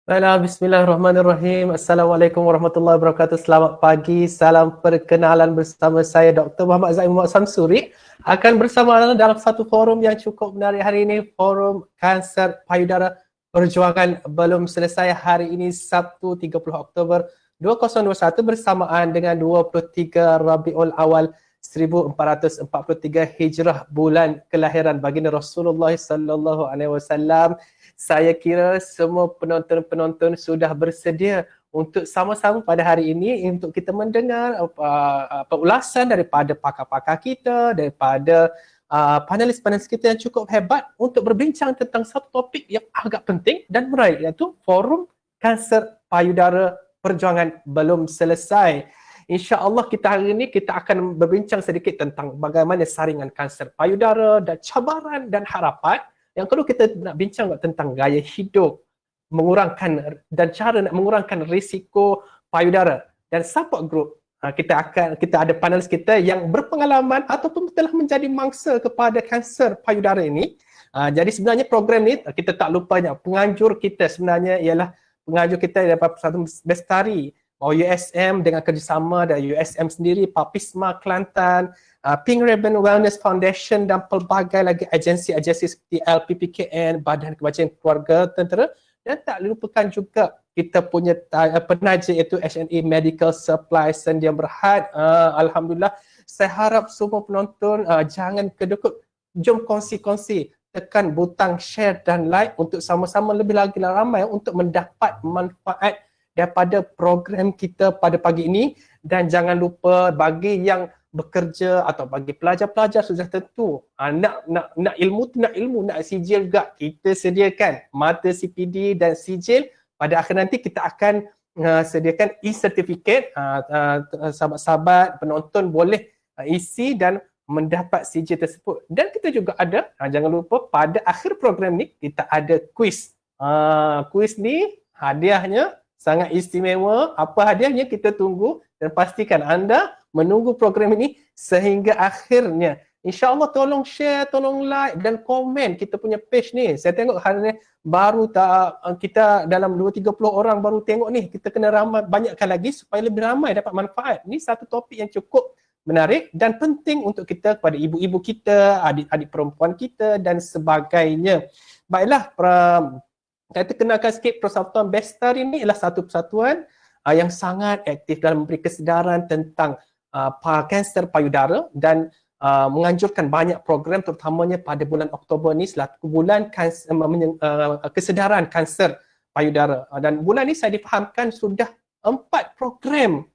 Baiklah, bismillahirrahmanirrahim. Assalamualaikum warahmatullahi wabarakatuh. Selamat pagi. Salam perkenalan bersama saya Dr. Muhammad Zaim Muhammad Samsuri. Akan bersama anda dalam satu forum yang cukup menarik hari ini, Forum Kanser Payudara Perjuangan Belum Selesai hari ini Sabtu 30 Oktober 2021 bersamaan dengan 23 Rabiul Awal 1443 Hijrah, bulan kelahiran baginda Rasulullah sallallahu alaihi wasallam. Saya kira semua penonton-penonton sudah bersedia untuk sama-sama pada hari ini untuk kita mendengar ulasan daripada pakar-pakar kita, daripada panelis-panelis kita yang cukup hebat untuk berbincang tentang satu topik yang agak penting dan menarik, iaitu Forum Kanser Payudara Perjuangan Belum Selesai. InsyaAllah kita hari ini kita akan berbincang sedikit tentang bagaimana saringan kanser payudara dan cabaran dan harapan. Yang kedua, kita nak bincang tentang gaya hidup, mengurangkan dan cara nak mengurangkan risiko payudara. Dan support group, kita ada panelis kita yang berpengalaman ataupun telah menjadi mangsa kepada kanser payudara ini. Jadi sebenarnya program ni kita tak lupanya penganjur kita sebenarnya ialah penganjur kita daripada Persatuan Bestari USM dengan kerjasama dari USM sendiri, Papisma Kelantan, Pink Ribbon Wellness Foundation dan pelbagai lagi agensi-agensi seperti LPPKN, Badan Kebajikan Keluarga Tentera, dan tak lupakan juga kita punya penaja iaitu H&E Medical Supply Sedia Berhad. Alhamdulillah, saya harap semua penonton jangan kedekut, jom kongsi-kongsi, tekan butang share dan like untuk sama-sama lebih lagi ramai untuk mendapat manfaat daripada program kita pada pagi ini. Dan jangan lupa bagi yang bekerja atau bagi pelajar-pelajar sudah tentu nak ilmu tu nak sijil juga, kita sediakan mata CPD dan sijil. Pada akhir nanti kita akan sediakan e-certificate, sahabat-sahabat penonton boleh isi dan mendapat sijil tersebut. Dan kita juga ada, jangan lupa pada akhir program ni kita ada quiz. Quiz ni hadiahnya sangat istimewa. Apa hadiahnya kita tunggu, dan pastikan anda menunggu program ini sehingga akhirnya. InsyaAllah tolong share, tolong like dan komen kita punya page ni. Saya tengok hari ni baru kita dalam 2-30 orang baru tengok ni. Kita kena ramai, banyakkan lagi supaya lebih ramai dapat manfaat. Ni satu topik yang cukup menarik dan penting untuk kita, kepada ibu-ibu kita, adik-adik perempuan kita dan sebagainya. Baiklah, kita kenalkan sikit, Persatuan Bestari ini ialah satu persatuan yang sangat aktif dalam memberi kesedaran tentang kanser payudara dan menganjurkan banyak program, terutamanya pada bulan Oktober ni selaku bulan kesedaran kanser payudara. Dan bulan ni saya difahamkan sudah 4 program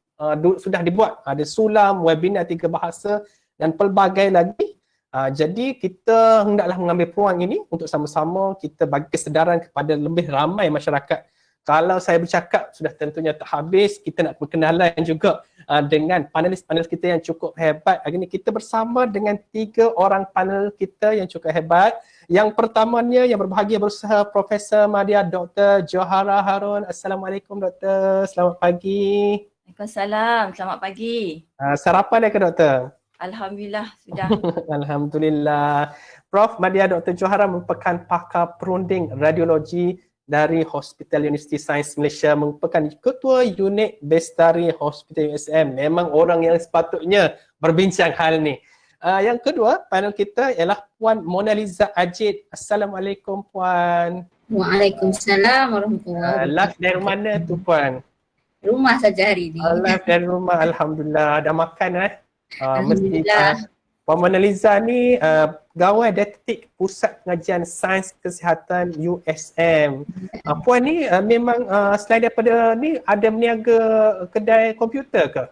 sudah dibuat. Ada sulam, webinar 3 bahasa dan pelbagai lagi. Jadi kita hendaklah mengambil peluang ini untuk sama-sama kita bagi kesedaran kepada lebih ramai masyarakat. Kalau saya bercakap sudah tentunya tak habis, kita nak berkenalan juga dengan panelis-panelis kita yang cukup hebat. Hari ini kita bersama dengan 3 orang panel kita yang cukup hebat. Yang pertamanya yang berbahagia berusaha Profesor Madya Dr. Johara Harun. Assalamualaikum Doktor, selamat pagi. Waalaikumsalam, selamat pagi. Sarapan ya ke Doktor? Alhamdulillah sudah. Alhamdulillah. Prof. Madya Dr. Johara merupakan pakar perunding radiologi dari Hospital University Sains Malaysia, merupakan ketua unit Bestari Hospital USM. Memang orang yang sepatutnya berbincang hal ni. Yang kedua, panel kita ialah Puan Monaliza Ajid. Assalamualaikum Puan. Waalaikumsalam warahmatullahi wabarakatuh. Live dari mana tu Puan? Rumah saja hari ini. Live dari rumah, Alhamdulillah. Dah makan Alhamdulillah. Puan Monaliza ni pegawai detektif Pusat Pengajian Sains Kesihatan USM. Puan ni memang selain daripada ni ada meniaga kedai komputer ke?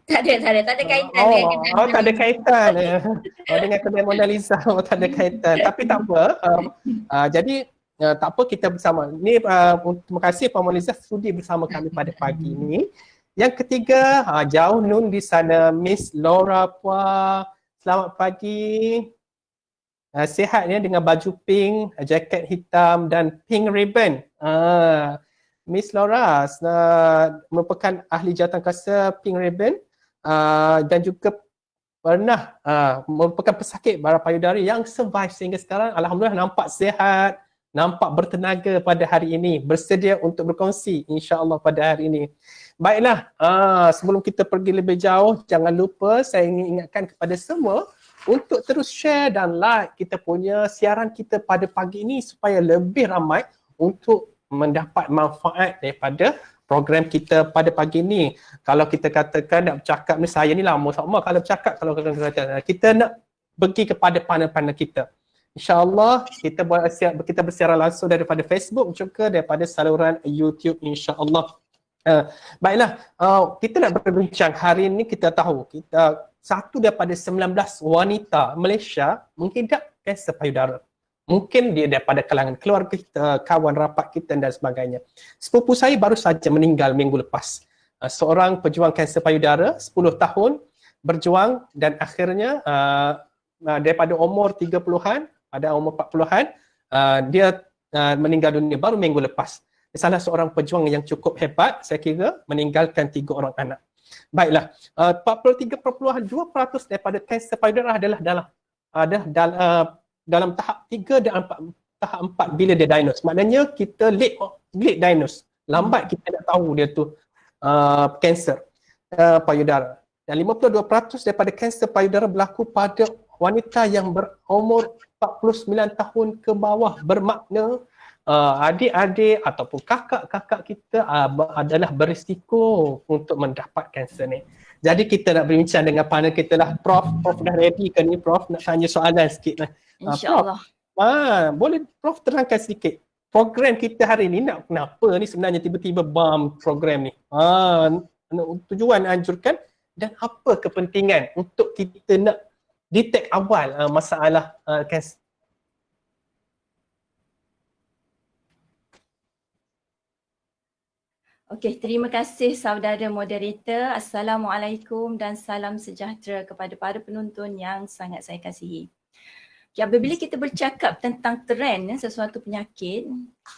Tak ada kaitan dengan kedai. Tak ada kaitan dengan kedai Monaliza. Tak ada kaitan. Tapi tak apa. Jadi tak apa, kita bersama. Ni terima kasih Puan Monaliza sudi bersama kami pada pagi ini. Yang ketiga, jauh nun di sana, Miss Laura Puan. Selamat pagi. Sihat ya dengan baju pink, jaket hitam dan pink ribbon. Miss Laura merupakan ahli jawatankuasa pink ribbon dan juga pernah merupakan pesakit bara payudara yang survive sehingga sekarang. Alhamdulillah nampak sihat, nampak bertenaga pada hari ini, bersedia untuk berkongsi insya-Allah pada hari ini. Baiklah, sebelum kita pergi lebih jauh, jangan lupa saya ingin ingatkan kepada semua untuk terus share dan like kita punya siaran kita pada pagi ini supaya lebih ramai untuk mendapat manfaat daripada program kita pada pagi ini. Kalau kita katakan nak bercakap ni, saya ni lama sama kalau bercakap, kalau kita nak pergi kepada panel-panel kita. InsyaAllah kita bersiaran langsung daripada Facebook juga daripada saluran YouTube insyaAllah. Baiklah, kita nak berbincang hari ini. Kita tahu kita satu daripada 19 wanita Malaysia mengidap kanser payudara. Mungkin dia daripada kalangan keluarga kita, kawan rapat kita dan sebagainya. Sepupu saya baru saja meninggal minggu lepas. Seorang pejuang kanser payudara, 10 tahun berjuang dan akhirnya daripada umur 30-an pada umur 40-an dia meninggal dunia baru minggu lepas. Salah seorang pejuang yang cukup hebat, saya kira, meninggalkan 3 orang anak. Baiklah, 43.2% daripada kanser payudara adalah dalam tahap 3 dan tahap 4 bila dia diagnose. Maknanya kita late diagnose. Lambat kita nak tahu dia tu kanser payudara. Dan 52% daripada kanser payudara berlaku pada wanita yang berumur 49 tahun ke bawah, bermakna adik-adik ataupun kakak-kakak kita adalah berisiko untuk mendapat kanser ni. Jadi kita nak berbincang dengan panel kita lah. Prof dah ready ke ni Prof? Nak tanya soalan sikit lah. InsyaAllah. Boleh Prof terangkan sedikit program kita hari ni nak kenapa ni sebenarnya tiba-tiba bam program ni? Tujuan anjurkan dan apa kepentingan untuk kita nak detect awal masalah kanser? Okey, terima kasih saudara moderator. Assalamualaikum dan salam sejahtera kepada para penonton yang sangat saya kasihi. Okay, apabila kita bercakap tentang trend sesuatu penyakit,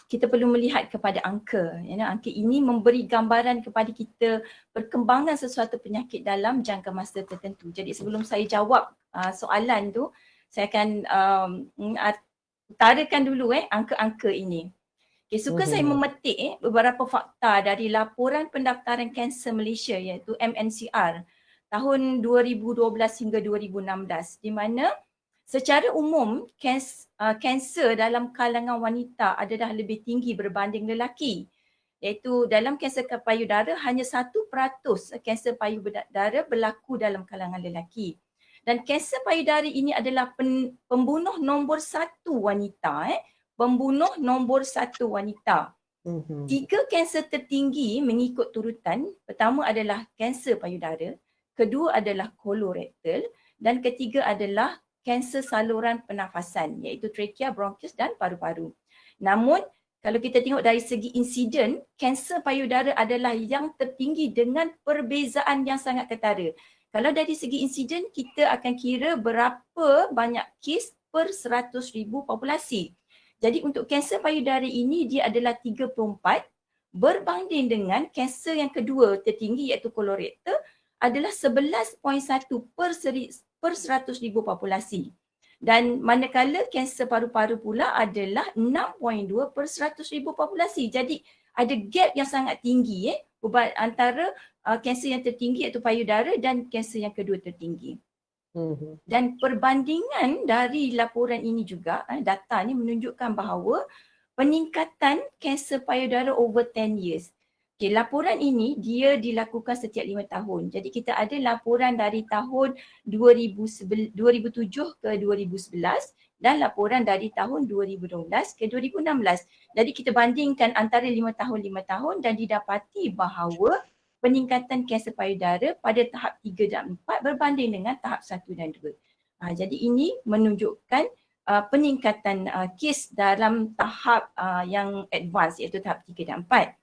kita perlu melihat kepada angka. Angka ini memberi gambaran kepada kita perkembangan sesuatu penyakit dalam jangka masa tertentu. Jadi sebelum saya jawab soalan tu, saya akan utarakan dulu angka-angka ini. Okay, suka saya memetik beberapa fakta dari laporan pendaftaran kanser Malaysia iaitu MNCR tahun 2012 hingga 2016 di mana secara umum kanser dalam kalangan wanita adalah lebih tinggi berbanding lelaki. Iaitu dalam kanser payudara hanya 1% kanser payudara berlaku dalam kalangan lelaki. Dan kanser payudara ini adalah pembunuh nombor 1 wanita. Pembunuh nombor 1 wanita. 3 kanser tertinggi mengikut turutan. Pertama adalah kanser payudara, kedua adalah kolorektal dan ketiga adalah kanser saluran pernafasan iaitu trachea, bronchus dan paru-paru. Namun kalau kita tengok dari segi insiden, kanser payudara adalah yang tertinggi dengan perbezaan yang sangat ketara. Kalau dari segi insiden, kita akan kira berapa banyak kes per 100,000 populasi. Jadi untuk kanser payudara ini dia adalah 34 berbanding dengan kanser yang kedua tertinggi iaitu kolorektal adalah 11.1 per 100,000 populasi. Dan manakala kanser paru-paru pula adalah 6.2 per 100,000 populasi. Jadi ada gap yang sangat tinggi antara kanser yang tertinggi iaitu payudara dan kanser yang kedua tertinggi. Dan perbandingan dari laporan ini juga, data ni menunjukkan bahawa peningkatan kanser payudara over 10 years. Okay, laporan ini dia dilakukan setiap 5 tahun. Jadi kita ada laporan dari tahun 2007 ke 2011 dan laporan dari tahun 2012 ke 2016. Jadi kita bandingkan antara 5 tahun dan didapati bahawa peningkatan kanser payudara pada tahap 3 dan 4 berbanding dengan tahap 1 dan 2. Jadi ini menunjukkan peningkatan kes dalam tahap yang advance iaitu tahap 3 dan 4.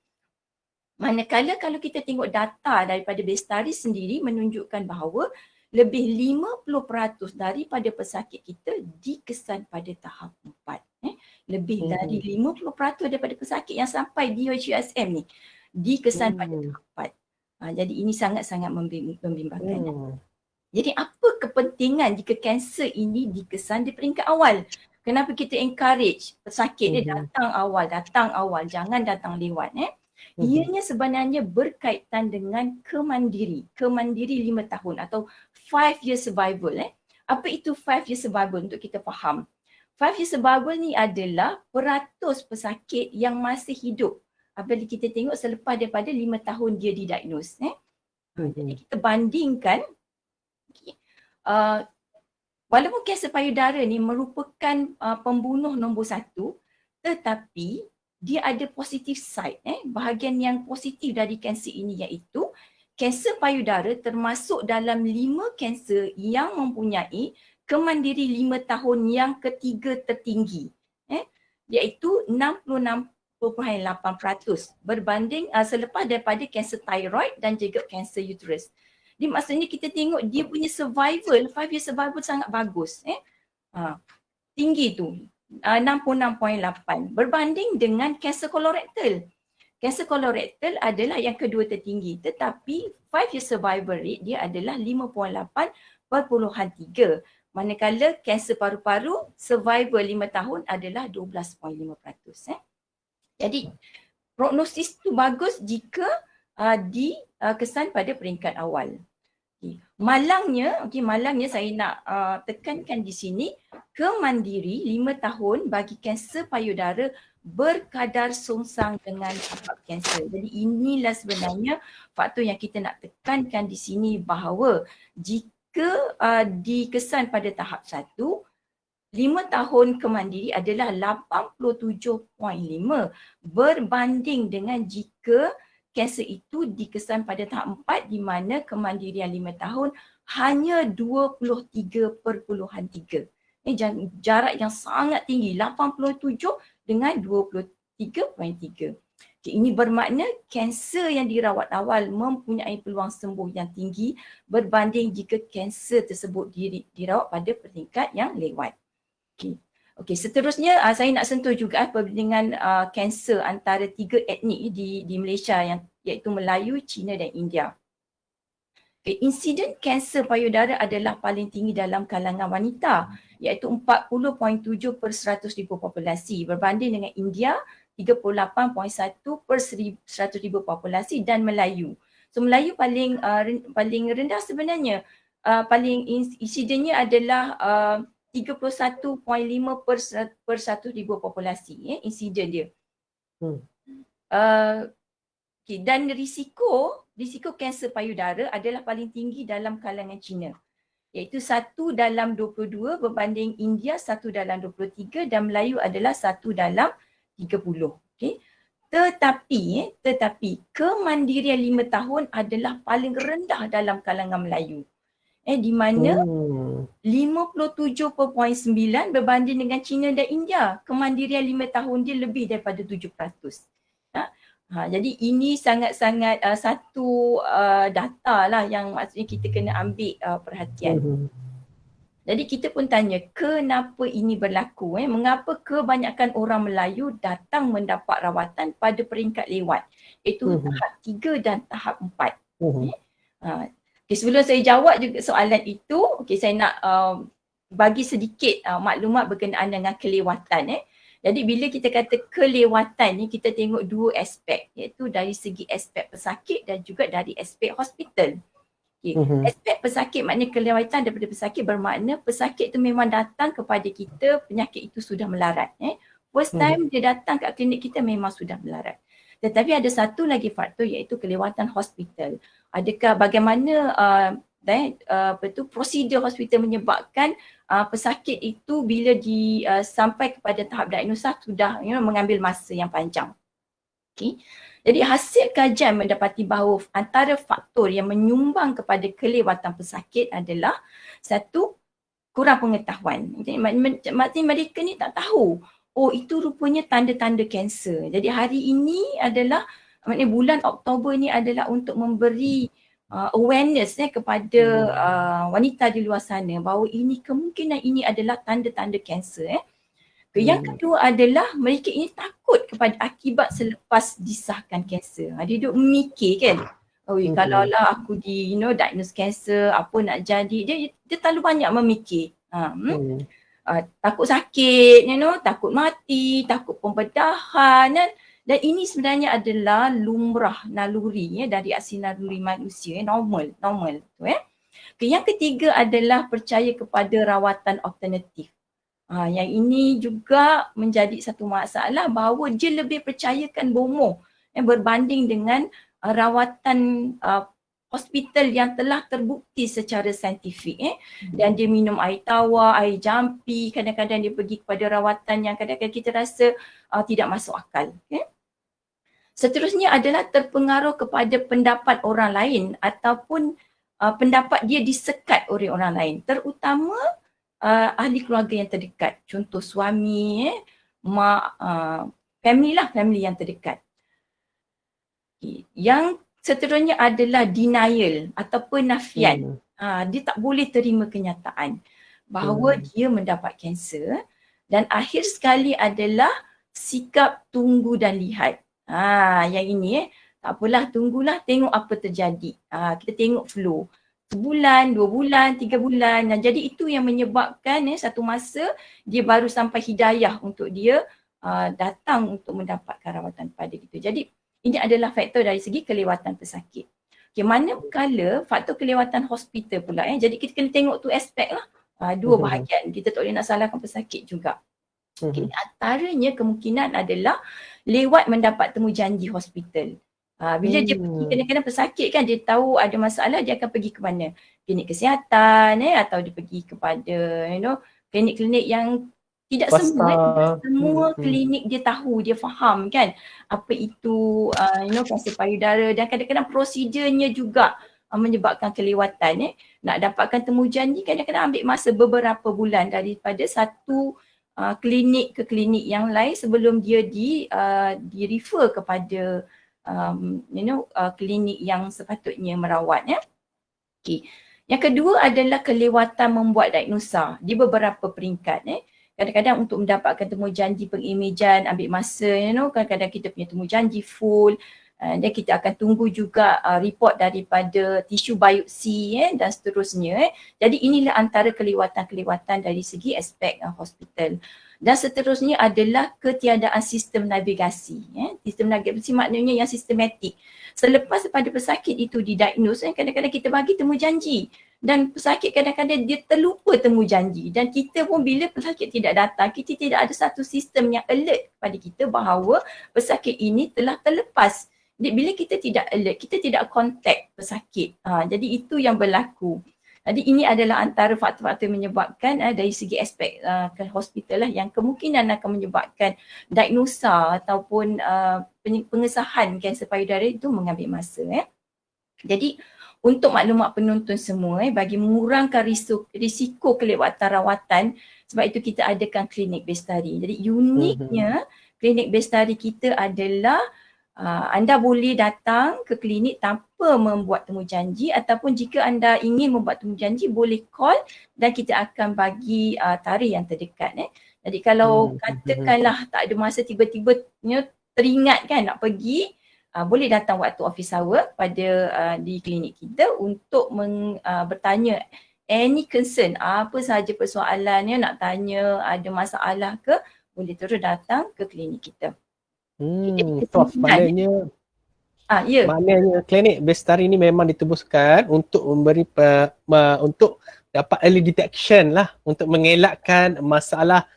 Manakala kalau kita tengok data daripada Bestari sendiri menunjukkan bahawa lebih 50% daripada pesakit kita dikesan pada tahap 4. Lebih dari 50% daripada pesakit yang sampai di HUSM ni dikesan pada tahap 4. Jadi ini sangat-sangat membimbangkan. Jadi apa kepentingan jika kanser ini dikesan di peringkat awal? kenapa kita encourage pesakit dia datang awal, jangan datang lewat. Ianya sebenarnya berkaitan dengan kemandiri 5 tahun atau 5 year survival. Apa itu 5 year survival untuk kita faham? 5 year survival ni adalah peratus pesakit yang masih hidup apabila kita tengok selepas daripada 5 tahun dia didiagnose. Jadi kita bandingkan, walaupun kanser payudara ni merupakan pembunuh nombor 1, tetapi dia ada positif side. Bahagian yang positif dari kanser ini iaitu kanser payudara termasuk dalam 5 kanser yang mempunyai kemandiri 5 tahun yang ketiga tertinggi, iaitu 66.8% berbanding selepas daripada kanser thyroid dan juga kanser uterus. Jadi maksudnya kita tengok dia punya survival, 5 year survival sangat bagus. Tinggi tu, 66.8 berbanding dengan kanser kolorektal. Kanser kolorektal adalah yang kedua tertinggi, tetapi 5 year survival rate dia adalah 5.8/3. Manakala kanser paru-paru survival 5 tahun adalah 12.5%. Jadi prognosis tu bagus jika dikesan pada peringkat awal. Malangnya saya nak tekankan di sini, kemandiri 5 tahun bagi kanser payudara berkadar songsang dengan tahap kanser. Jadi inilah sebenarnya faktor yang kita nak tekankan di sini, bahawa jika dikesan pada tahap 1, 5 tahun kemandiri adalah 87.5 berbanding dengan jika kanser itu dikesan pada tahap 4 di mana kemandirian 5 tahun hanya 23.3. Jarak yang sangat tinggi, 87 dengan 23.3. Ini bermakna kanser yang dirawat awal mempunyai peluang sembuh yang tinggi berbanding jika kanser tersebut dirawat pada peringkat yang lewat. Okey, seterusnya saya nak sentuh juga perbandingan kanser antara 3 etnik di Malaysia iaitu Melayu, Cina dan India. Insiden kanser payudara adalah paling tinggi dalam kalangan wanita iaitu 40.7/100,000 populasi berbanding dengan India 38.1/100,000 populasi dan Melayu. So Melayu paling rendah sebenarnya. Paling insidennya adalah 31.5/100,000 populasi, insiden dia. Dan risiko kanser payudara adalah paling tinggi dalam kalangan Cina, iaitu 1 dalam 22 berbanding India 1 dalam 23 dan Melayu adalah 1 dalam 30. Tetapi kemandirian 5 tahun adalah paling rendah dalam kalangan Melayu. Di mana 57.9 berbanding dengan China dan India. Kemandirian 5 tahun dia lebih daripada 7%. Jadi ini sangat-sangat satu data lah yang maksudnya kita kena ambil perhatian. Jadi kita pun tanya, kenapa ini berlaku? Mengapa kebanyakan orang Melayu datang mendapat rawatan pada peringkat lewat, iaitu tahap 3 dan tahap 4. Sebelum saya jawab juga soalan itu, saya nak bagi sedikit maklumat berkenaan dengan kelewatan. Jadi bila kita kata kelewatan ni, kita tengok 2 aspek, iaitu dari segi aspek pesakit dan juga dari aspek hospital. Aspek pesakit maknanya kelewatan daripada pesakit bermakna pesakit tu memang datang kepada kita, penyakit itu sudah melarat. First time dia datang kat klinik kita memang sudah melarat. Tetapi ada satu lagi faktor iaitu kelewatan hospital. Adakah bagaimana prosedur hospital menyebabkan pesakit itu bila sampai kepada tahap diagnosa sudah mengambil masa yang panjang. Jadi hasil kajian mendapati bahawa antara faktor yang menyumbang kepada kelewatan pesakit adalah satu, kurang pengetahuan. Jadi maksudnya mereka ni tak tahu, oh itu rupanya tanda-tanda kanser. Jadi hari ini adalah, maknanya bulan Oktober ni adalah untuk memberi awareness kepada wanita di luar sana bahawa ini kemungkinan ini adalah tanda-tanda kanser. Yang kedua adalah mereka ini takut kepada akibat selepas disahkan kanser. Dia duduk memikir kan, kalau lah aku diagnose kanser, apa nak jadi. Dia terlalu banyak memikir. takut sakit, takut mati, takut pembedahan kan. Dan ini sebenarnya adalah lumrah naluri dari aksi naluri manusia, normal tu. Yang ketiga adalah percaya kepada rawatan alternatif. Yang ini juga menjadi satu masalah bahawa dia lebih percayakan bomoh berbanding dengan rawatan hospital yang telah terbukti secara saintifik. Dan dia minum air tawar, air jampi, kadang-kadang dia pergi kepada rawatan yang kadang-kadang kita rasa tidak masuk akal. Seterusnya adalah terpengaruh kepada pendapat orang lain ataupun pendapat dia disekat oleh orang lain, terutama ahli keluarga yang terdekat. Contoh suami, mak, family yang terdekat. Yang seterusnya adalah denial atau penafian. Dia tak boleh terima kenyataan bahawa dia mendapat kanser. Dan akhir sekali adalah sikap tunggu dan lihat. Yang ini tak apalah, tunggulah tengok apa terjadi. Kita tengok flow. Sebulan, 2 bulan, 3 bulan. Dan jadi itu yang menyebabkan satu masa dia baru sampai hidayah untuk dia datang untuk mendapatkan rawatan pada kita. Jadi ini adalah faktor dari segi kelewatan pesakit. Manakala faktor kelewatan hospital pula. Jadi kita kena tengok tu aspek lah. Dua bahagian. Kita tak boleh nak salahkan pesakit juga. Antaranya kemungkinan adalah lewat mendapat temu janji hospital. Bila dia pergi, kadang-kadang pesakit kan dia tahu ada masalah, dia akan pergi ke mana? Klinik kesihatan atau dia pergi kepada klinik-klinik yang tidak semua klinik dia tahu, dia faham kan apa itu kanser payudara, dan kadang-kadang prosedurnya juga menyebabkan kelewatan. Nak dapatkan temu janji kadang-kadang ambil masa beberapa bulan daripada satu klinik ke klinik yang lain sebelum dia di refer kepada klinik yang sepatutnya merawat. Okay. Yang kedua adalah kelewatan membuat diagnosa di beberapa peringkat. Kadang-kadang untuk mendapatkan temu janji pengimejan ambil masa, kadang-kadang kita punya temu janji full. Dan kita akan tunggu juga report daripada tisu biopsi dan seterusnya. Jadi inilah antara kelewatan-kelewatan dari segi aspek hospital. Dan seterusnya adalah ketiadaan sistem navigasi. Sistem navigasi maknanya yang sistematik. Selepas pada pesakit itu didiagnose, kadang-kadang kita bagi temu janji. Dan pesakit kadang-kadang dia terlupa temu janji. Dan kita pun bila pesakit tidak datang, kita tidak ada satu sistem yang alert kepada kita bahawa pesakit ini telah terlepas. Jadi bila kita tidak alert, kita tidak contact pesakit. Jadi itu yang berlaku. Jadi ini adalah antara faktor-faktor menyebabkan dari segi aspek ke hospital yang kemungkinan akan menyebabkan diagnosa ataupun pengesahan kanser payudara itu mengambil masa. Jadi untuk maklumat penonton semua, bagi mengurangkan risiko kelewatan rawatan, sebab itu kita adakan klinik Bestari. Jadi uniknya klinik Bestari kita adalah anda boleh datang ke klinik tanpa membuat temu janji, ataupun jika anda ingin membuat temu janji boleh call dan kita akan bagi tarikh yang terdekat. Jadi kalau katakanlah tak ada masa, tiba-tiba teringat kan nak pergi, boleh datang waktu office hour pada di klinik kita untuk bertanya any concern, apa sahaja persoalannya nak tanya, ada masalah ke, boleh terus datang ke klinik kita. Prof, maknanya klinik Bestari ni memang ditubuhkan untuk memberi untuk dapat early detection lah, untuk mengelakkan masalah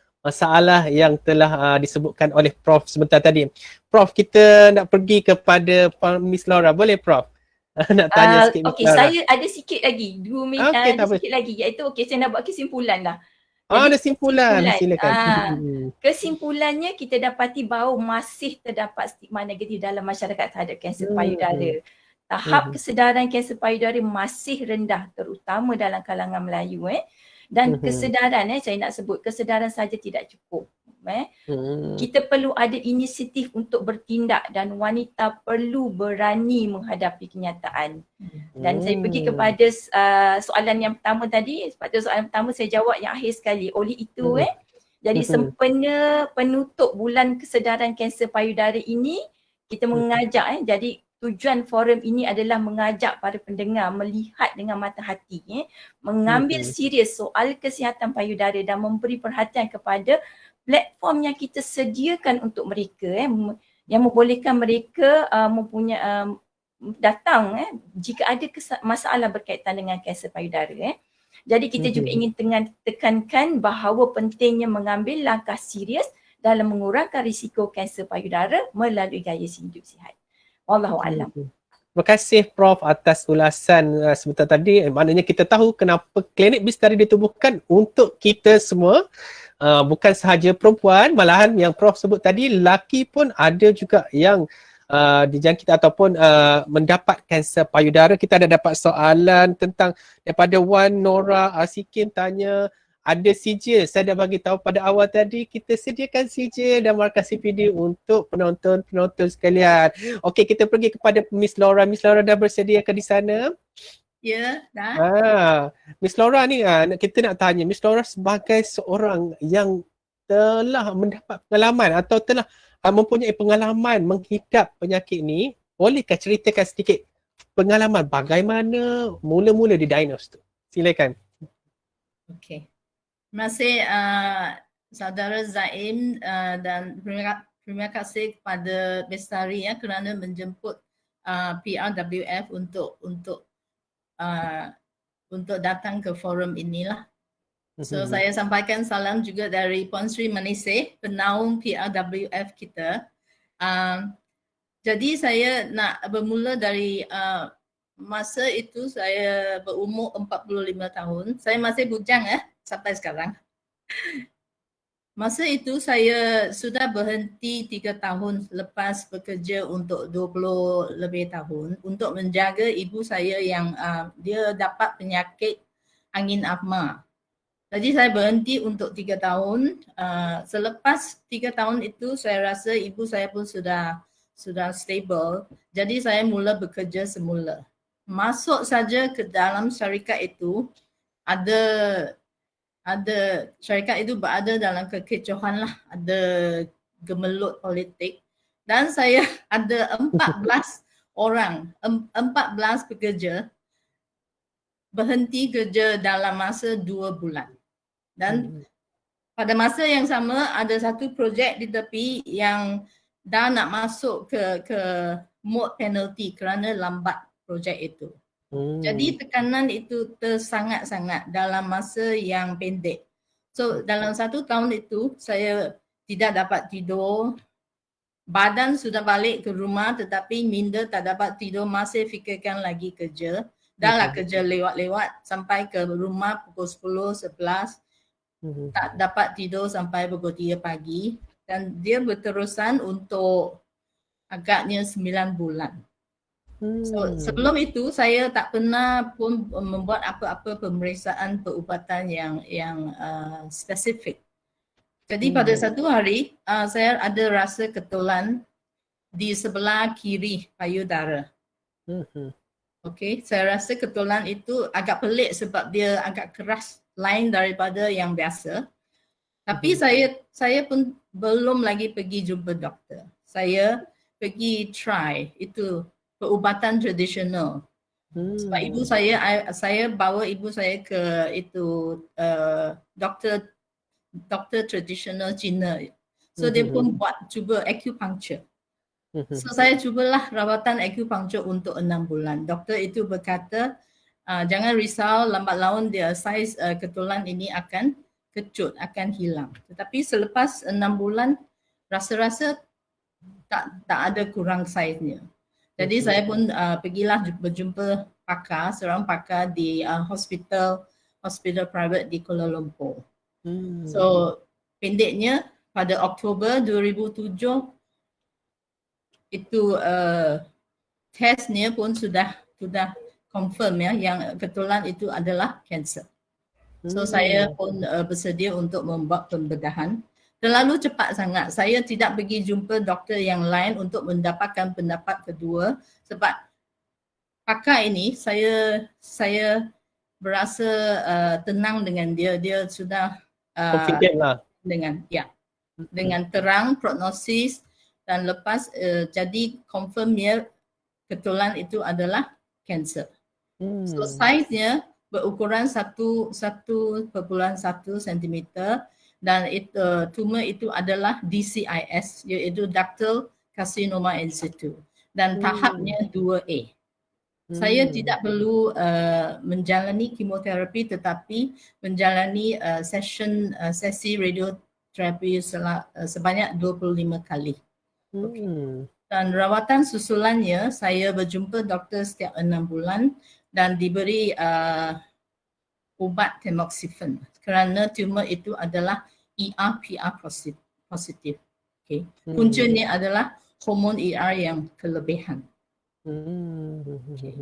yang telah disebutkan oleh Prof sebentar tadi. Prof, kita nak pergi kepada Miss Laura, boleh Prof? Nak tanya sikit Miss Laura. Saya ada sikit lagi, 2 minit sikit lagi, iaitu saya nak buat kesimpulan lah. Ada simpulan, silakan. Kesimpulannya kita dapati bahawa masih terdapat stigma negatif dalam masyarakat terhadap kanser payudara. Tahap kesedaran kanser payudara masih rendah, terutama dalam kalangan Melayu. Dan kesedaran, saya nak sebut, kesedaran saja tidak cukup. Kita perlu ada inisiatif untuk bertindak dan wanita perlu berani menghadapi kenyataan. Dan saya pergi kepada soalan yang pertama tadi. Pada soalan pertama saya jawab yang akhir sekali. Oleh itu jadi sempena penutup bulan kesedaran kanser payudara ini, kita mengajak jadi tujuan forum ini adalah mengajak para pendengar melihat dengan mata hati, mengambil serius soal kesihatan payudara dan memberi perhatian kepada platform yang kita sediakan untuk mereka, yang membolehkan mereka datang jika ada masalah berkaitan dengan kanser payudara. Jadi kita juga ingin tekankan bahawa pentingnya mengambil langkah serius dalam mengurangkan risiko kanser payudara melalui gaya hidup sihat. Wallahu a'lam. Terima kasih Prof atas ulasan sebentar tadi. Maknanya kita tahu kenapa klinik Bistari ditubuhkan untuk kita semua. Bukan sahaja perempuan, malahan yang Prof sebut tadi, lelaki pun ada juga yang dijangkit ataupun mendapat kanser payudara. Kita ada dapat soalan tentang daripada Wan Nora Sikin tanya, ada CJ. Saya dah bagi tahu pada awal tadi, kita sediakan CJ dan markah CPD untuk penonton sekalian. Okey, kita pergi kepada Miss Laura. Miss Laura dah bersediakah di sana? Ya, dah. Miss Laura ni kita nak tanya, Miss Laura sebagai seorang yang telah mendapat pengalaman atau telah mempunyai pengalaman menghidap penyakit ni, bolehkah ceritakan sedikit pengalaman bagaimana mula-mula didiagnose tu? Silakan. Okey. Terima kasih saudara Zaim dan terima kasih kepada Bestari kerana menjemput PRWF untuk datang ke forum inilah. So saya sampaikan salam juga dari Puan Sri Manisih, penaung PRWF kita. Jadi saya nak bermula dari masa itu saya berumur 45 tahun. Saya masih bujang sampai sekarang. Masa itu saya sudah berhenti 3 tahun lepas bekerja untuk 20 lebih tahun untuk menjaga ibu saya yang dia dapat penyakit angin asma. Jadi saya berhenti untuk 3 tahun. Selepas 3 tahun itu saya rasa ibu saya pun sudah stable. Jadi saya mula bekerja semula. Masuk saja ke dalam syarikat itu, ada syarikat itu berada dalam kekecohan lah, ada gemelut politik dan saya ada 14 orang, 14 pekerja berhenti kerja dalam masa 2 bulan. Dan pada masa yang sama ada satu projek di tepi yang dah nak masuk ke mode penalty kerana lambat projek itu. Jadi tekanan itu tersangat-sangat dalam masa yang pendek. So dalam 1 tahun itu saya tidak dapat tidur. Badan sudah balik ke rumah tetapi minda tak dapat tidur, masih fikirkan lagi kerja. Dah lah kerja lewat-lewat sampai ke rumah pukul 10, 11. Tak dapat tidur sampai pukul 3 pagi. Dan dia berterusan untuk agaknya 9 bulan. So, sebelum itu saya tak pernah pun membuat apa-apa pemeriksaan perubatan yang spesifik. Jadi pada satu hari saya ada rasa ketulan di sebelah kiri payudara. Okey, saya rasa ketulan itu agak pelik sebab dia agak keras, lain daripada yang biasa. Tapi saya pun belum lagi pergi jumpa doktor. Saya pergi try itu perubatan tradisional. Sebab ibu saya bawa ibu saya ke itu doktor tradisional Cina. So dia pun cuba acupuncture. So saya cubalah rawatan acupuncture untuk 6 bulan. Doktor itu berkata, jangan risau, lambat laun dia saiz ketulan ini akan kecut, akan hilang. Tetapi selepas 6 bulan rasa-rasa tak ada kurang saiznya. Jadi saya pun pergilah berjumpa pakar, seorang pakar di hospital private di Kuala Lumpur. So pendeknya pada Oktober 2007 itu testnya pun sudah confirm yang ketulan itu adalah kanser. So saya pun bersedia untuk membuat pembedahan. Terlalu cepat sangat. Saya tidak pergi jumpa doktor yang lain untuk mendapatkan pendapat kedua sebab pakar ini saya berasa tenang dengan dia. Dia sudah dengan terang prognosis dan lepas jadi confirm kebetulan itu adalah kanser. So Hmm. size-nya berukuran 1,1 cm dan tumor itu adalah DCIS, iaitu ductal carcinoma in situ, dan tahapnya 2A. Saya tidak perlu menjalani kemoterapi tetapi menjalani sesi radioterapi sebanyak 25 kali. Okay. Dan rawatan susulannya saya berjumpa doktor setiap 6 bulan dan diberi ubat tamoxifen kerana tumor itu adalah ER/PR positif. Okay. Puncanya adalah hormon ER yang kelebihan. Okay.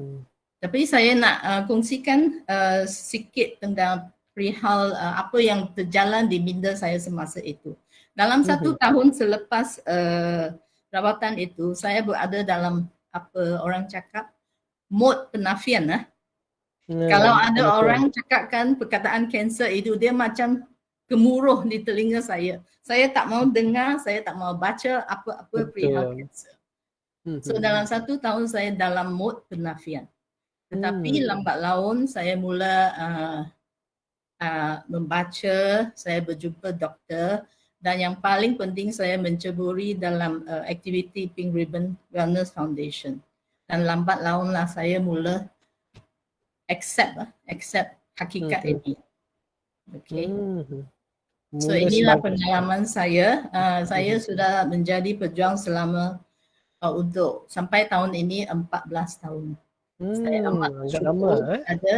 Tapi saya nak kongsikan sikit tentang perihal apa yang terjalan di minda saya semasa itu. Dalam 1 tahun selepas rawatan itu, saya berada dalam apa orang cakap mod penafian. Kalau ada orang cakapkan perkataan kanser itu, dia macam gemuruh di telinga saya. Saya tak mau dengar, saya tak mau baca apa-apa perihal kanser. So dalam 1 tahun saya dalam mod penafian. Tetapi lambat laun saya mula membaca, saya berjumpa doktor, dan yang paling penting saya menceburi dalam aktiviti Pink Ribbon Wellness Foundation. Dan lambat launlah saya mula accept hakikat ini. Okay. So inilah pengalaman saya. Saya sudah menjadi pejuang selama untuk sampai tahun ini 14 tahun. Saya amat bersyukur ada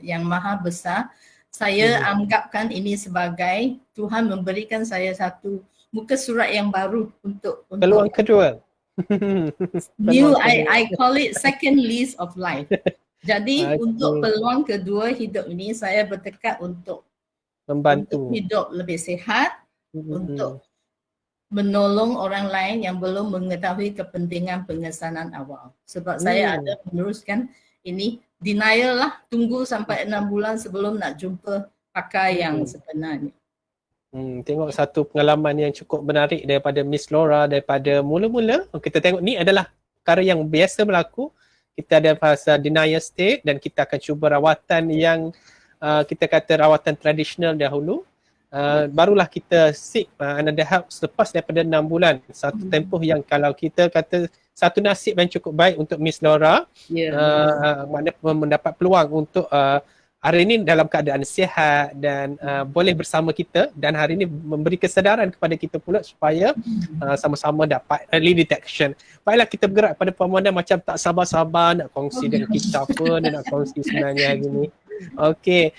yang Maha Besar. Saya anggapkan ini sebagai Tuhan memberikan saya satu muka surat yang baru untuk peluang kedua. New, I call it second lease of life. Jadi untuk peluang kedua hidup ini saya bertekad untuk membantu hidup lebih sihat, untuk menolong orang lain yang belum mengetahui kepentingan pengesanan awal. Sebab saya ada meneruskan ini, denial lah, tunggu sampai 6 bulan sebelum nak jumpa pakar yang sebenarnya. Tengok satu pengalaman yang cukup menarik daripada Miss Laura, daripada mula-mula. Kita tengok ni adalah perkara yang biasa berlaku. Kita ada fasa denial state dan kita akan cuba rawatan yang kita kata rawatan tradisional dahulu. Barulah kita seek another help selepas daripada 6 bulan. Satu tempoh yang kalau kita kata satu nasib yang cukup baik untuk Miss Laura, maknanya mendapat peluang untuk hari ini dalam keadaan sihat dan boleh bersama kita, dan hari ini memberi kesedaran kepada kita pula supaya sama-sama dapat early detection. Baiklah, kita bergerak pada permohonan macam tak sabar-sabar nak kongsi dengan kita apa dan nak kongsi sebenarnya hari ini. Okey,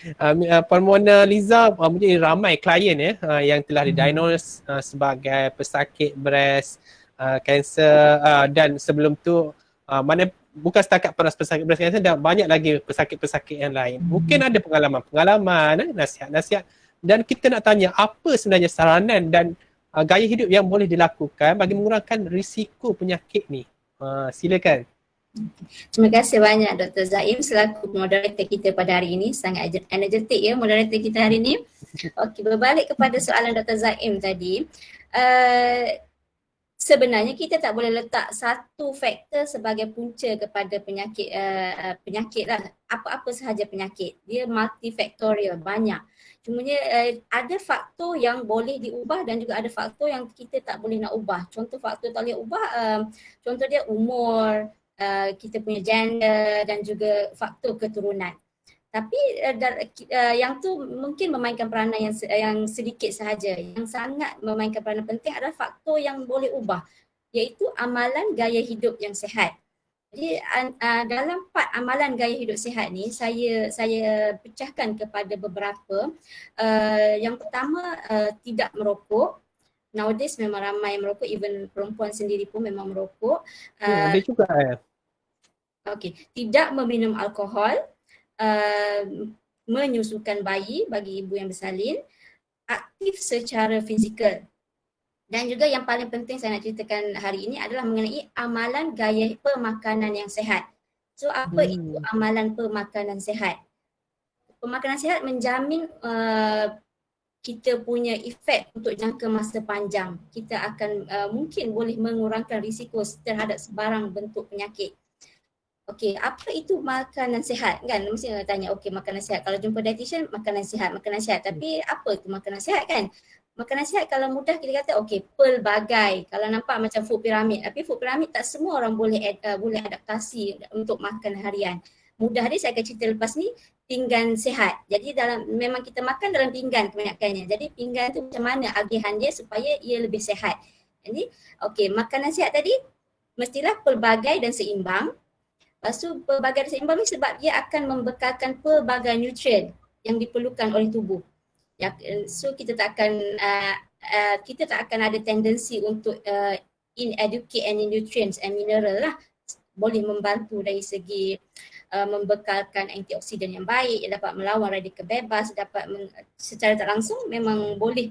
Permona Liza mempunyai ramai klien yang telah didiagnose sebagai pesakit breast cancer, dan sebelum tu mana bukan setakat pesakit breast cancer, dan banyak lagi pesakit-pesakit yang lain. Mungkin ada pengalaman-pengalaman, nasihat-nasihat, dan kita nak tanya apa sebenarnya saranan dan gaya hidup yang boleh dilakukan bagi mengurangkan risiko penyakit ni. Silakan. Terima kasih banyak Dr. Zaim selaku moderator kita pada hari ini. Sangat energetik ya moderator kita hari ini. Okey, berbalik kepada soalan Dr. Zaim tadi. Sebenarnya kita tak boleh letak satu faktor sebagai punca kepada penyakit lah. Apa-apa sahaja penyakit. Dia multifaktorial, banyak. Cumanya ada faktor yang boleh diubah dan juga ada faktor yang kita tak boleh nak ubah. Contoh faktor tak boleh ubah, contoh dia umur, kita punya gender dan juga faktor keturunan. Tapi yang tu mungkin memainkan peranan yang sedikit sahaja. Yang sangat memainkan peranan penting adalah faktor yang boleh ubah, iaitu amalan gaya hidup yang sihat. Jadi dalam part amalan gaya hidup sihat ni saya pecahkan kepada beberapa. Yang pertama, tidak merokok. Nowadays memang ramai merokok, even perempuan sendiri pun memang merokok. Ada juga Okey, tidak meminum alkohol, menyusukan bayi bagi ibu yang bersalin, aktif secara fizikal. Dan juga yang paling penting saya nak ceritakan hari ini adalah mengenai amalan gaya pemakanan yang sihat. So apa itu amalan pemakanan sihat? Pemakanan sihat menjamin kita punya efek untuk jangka masa panjang. Kita akan mungkin boleh mengurangkan risiko terhadap sebarang bentuk penyakit. okey, apa itu makanan sihat kan? Mesti orang tanya, okey makanan sihat. Kalau jumpa dietitian, makanan sihat, makanan sihat. Tapi apa itu makanan sihat kan? Makanan sihat kalau mudah kita kata okey, pelbagai. Kalau nampak macam food pyramid, tapi food pyramid tak semua orang boleh adaptasi untuk makan harian. Mudah dia saya akan cerita lepas ni, pinggan sihat. Jadi memang kita makan dalam pinggan kebanyakannya. Jadi pinggan tu macam mana agihan dia supaya ia lebih sihat. Jadi okey, makanan sihat tadi mestilah pelbagai dan seimbang. Lepas tu pelbagai dan seimbang ni sebab dia akan membekalkan pelbagai nutrien yang diperlukan oleh tubuh. Ya, so kita tak akan ada tendensi untuk inadequate any nutrients and mineral lah. Boleh membantu dari segi membekalkan antioksidan yang baik, yang dapat melawan radikal bebas, secara tak langsung memang boleh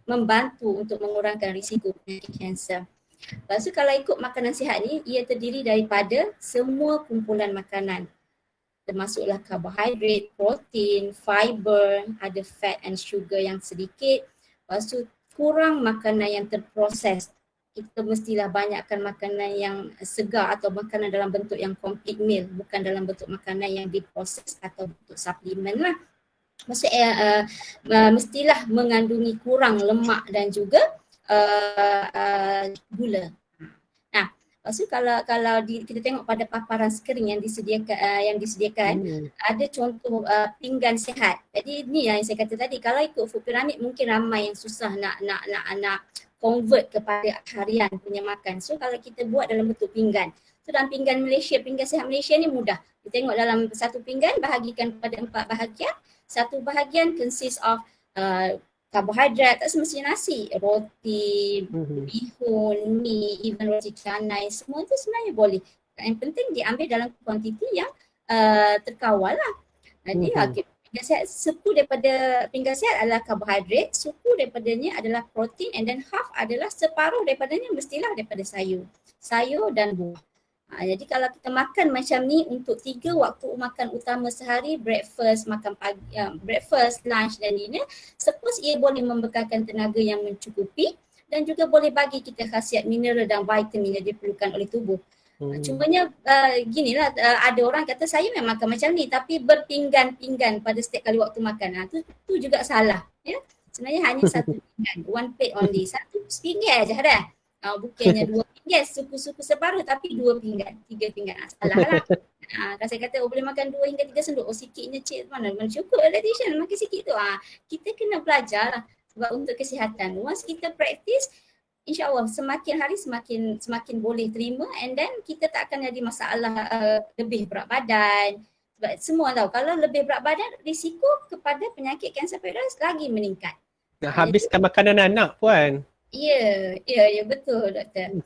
membantu untuk mengurangkan risiko penyakit kanser. Lepas tu kalau ikut makanan sihat ni, ia terdiri daripada semua kumpulan makanan. Termasuklah karbohidrat, protein, fiber, ada fat and sugar yang sedikit. Lepas tu kurang makanan yang terproses. Kita mestilah banyakkan makanan yang segar atau makanan dalam bentuk yang complete meal, bukan dalam bentuk makanan yang diproses atau bentuk suplemen lah. Maksudnya mestilah mengandungi kurang lemak dan juga gula. Nah, lepas tu kalau kita tengok pada paparan skrin yang disediakan ada contoh pinggan sihat. Jadi ni yang saya kata tadi, kalau ikut food pyramid mungkin ramai yang susah nak convert kepada harian punya makan. So kalau kita buat dalam bentuk pinggan. So dalam pinggan sihat Malaysia ni mudah. Kita tengok dalam satu pinggan bahagikan kepada 4 bahagian. Satu bahagian consist of karbohidrat, tak semestinya nasi, roti, bihun, mi, even roti canai, semua tu sebenarnya boleh. Yang penting diambil dalam kuantiti yang terkawal lah. Jadi pinggan sihat, suku daripada pinggan sihat adalah karbohidrat, suku daripadanya adalah protein, and then half adalah separuh daripadanya mestilah daripada sayur dan buah. Jadi kalau kita makan macam ni untuk 3 waktu makan utama sehari, breakfast, makan pagi, breakfast, lunch dan dinner, suppose ia boleh membekalkan tenaga yang mencukupi dan juga boleh bagi kita khasiat mineral dan vitamin yang diperlukan oleh tubuh. Cumanya ginilah, ada orang kata saya memang makan macam ni tapi berpinggan-pinggan pada setiap kali waktu makan. Tu juga salah. Ya? Sebenarnya hanya satu pinggan, one plate only. Satu pinggan je dah. Bukannya 2 pinggan, suku-suku separuh tapi 2 pinggan, 3 pinggan. Salah lah. Kalau saya kata boleh makan 2 hingga 3 sendok, sikitnya cik mana cukup dietitian makan sikit tu. Kita kena belajar lah sebab untuk kesihatan. Once kita practice, InsyaAllah semakin hari semakin boleh terima, and then kita tak akan ada masalah lebih berat badan. Sebab semua tahu kalau lebih berat badan risiko kepada penyakit kanser payudara lagi meningkat. Nak habiskan makanan anak puan. Ya betul doktor.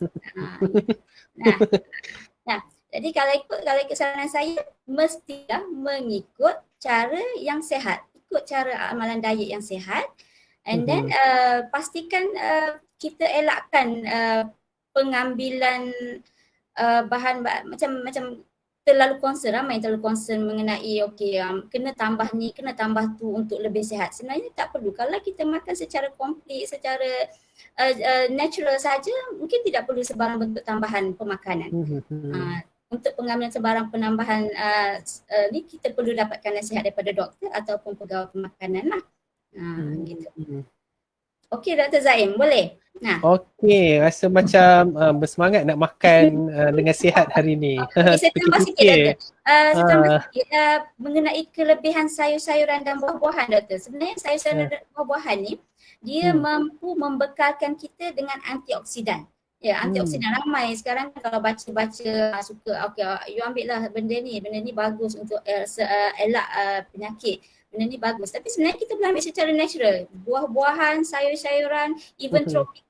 Nah, jadi kalau ikut saran saya mestilah mengikut cara yang sihat, ikut cara amalan diet yang sihat, and then pastikan kita elakkan pengambilan bahan macam terlalu concern, ramai terlalu concern mengenai kena tambah ni, kena tambah tu untuk lebih sihat. Sebenarnya tak perlu. Kalau kita makan secara komplit, secara natural saja, mungkin tidak perlu sebarang bentuk tambahan pemakanan. Untuk pengambilan sebarang penambahan ni kita perlu dapatkan nasihat daripada doktor ataupun pegawai pemakanan lah. Gitu. Okey Dr. Zaim, boleh? Okey, rasa macam bersemangat nak makan dengan sihat hari ni. Okay, saya tambah sikit Doktor. Saya tambah sikit mengenai kelebihan sayur-sayuran dan buah-buahan Doktor. Sebenarnya sayur-sayuran dan buah-buahan ni dia mampu membekalkan kita dengan antioksidan. Ya, antioksidan ramai sekarang kalau baca-baca suka you ambil lah benda ni bagus untuk elak penyakit. Benda ni bagus. Tapi sebenarnya kita boleh ambil secara natural. Buah-buahan, sayur-sayuran, even tropik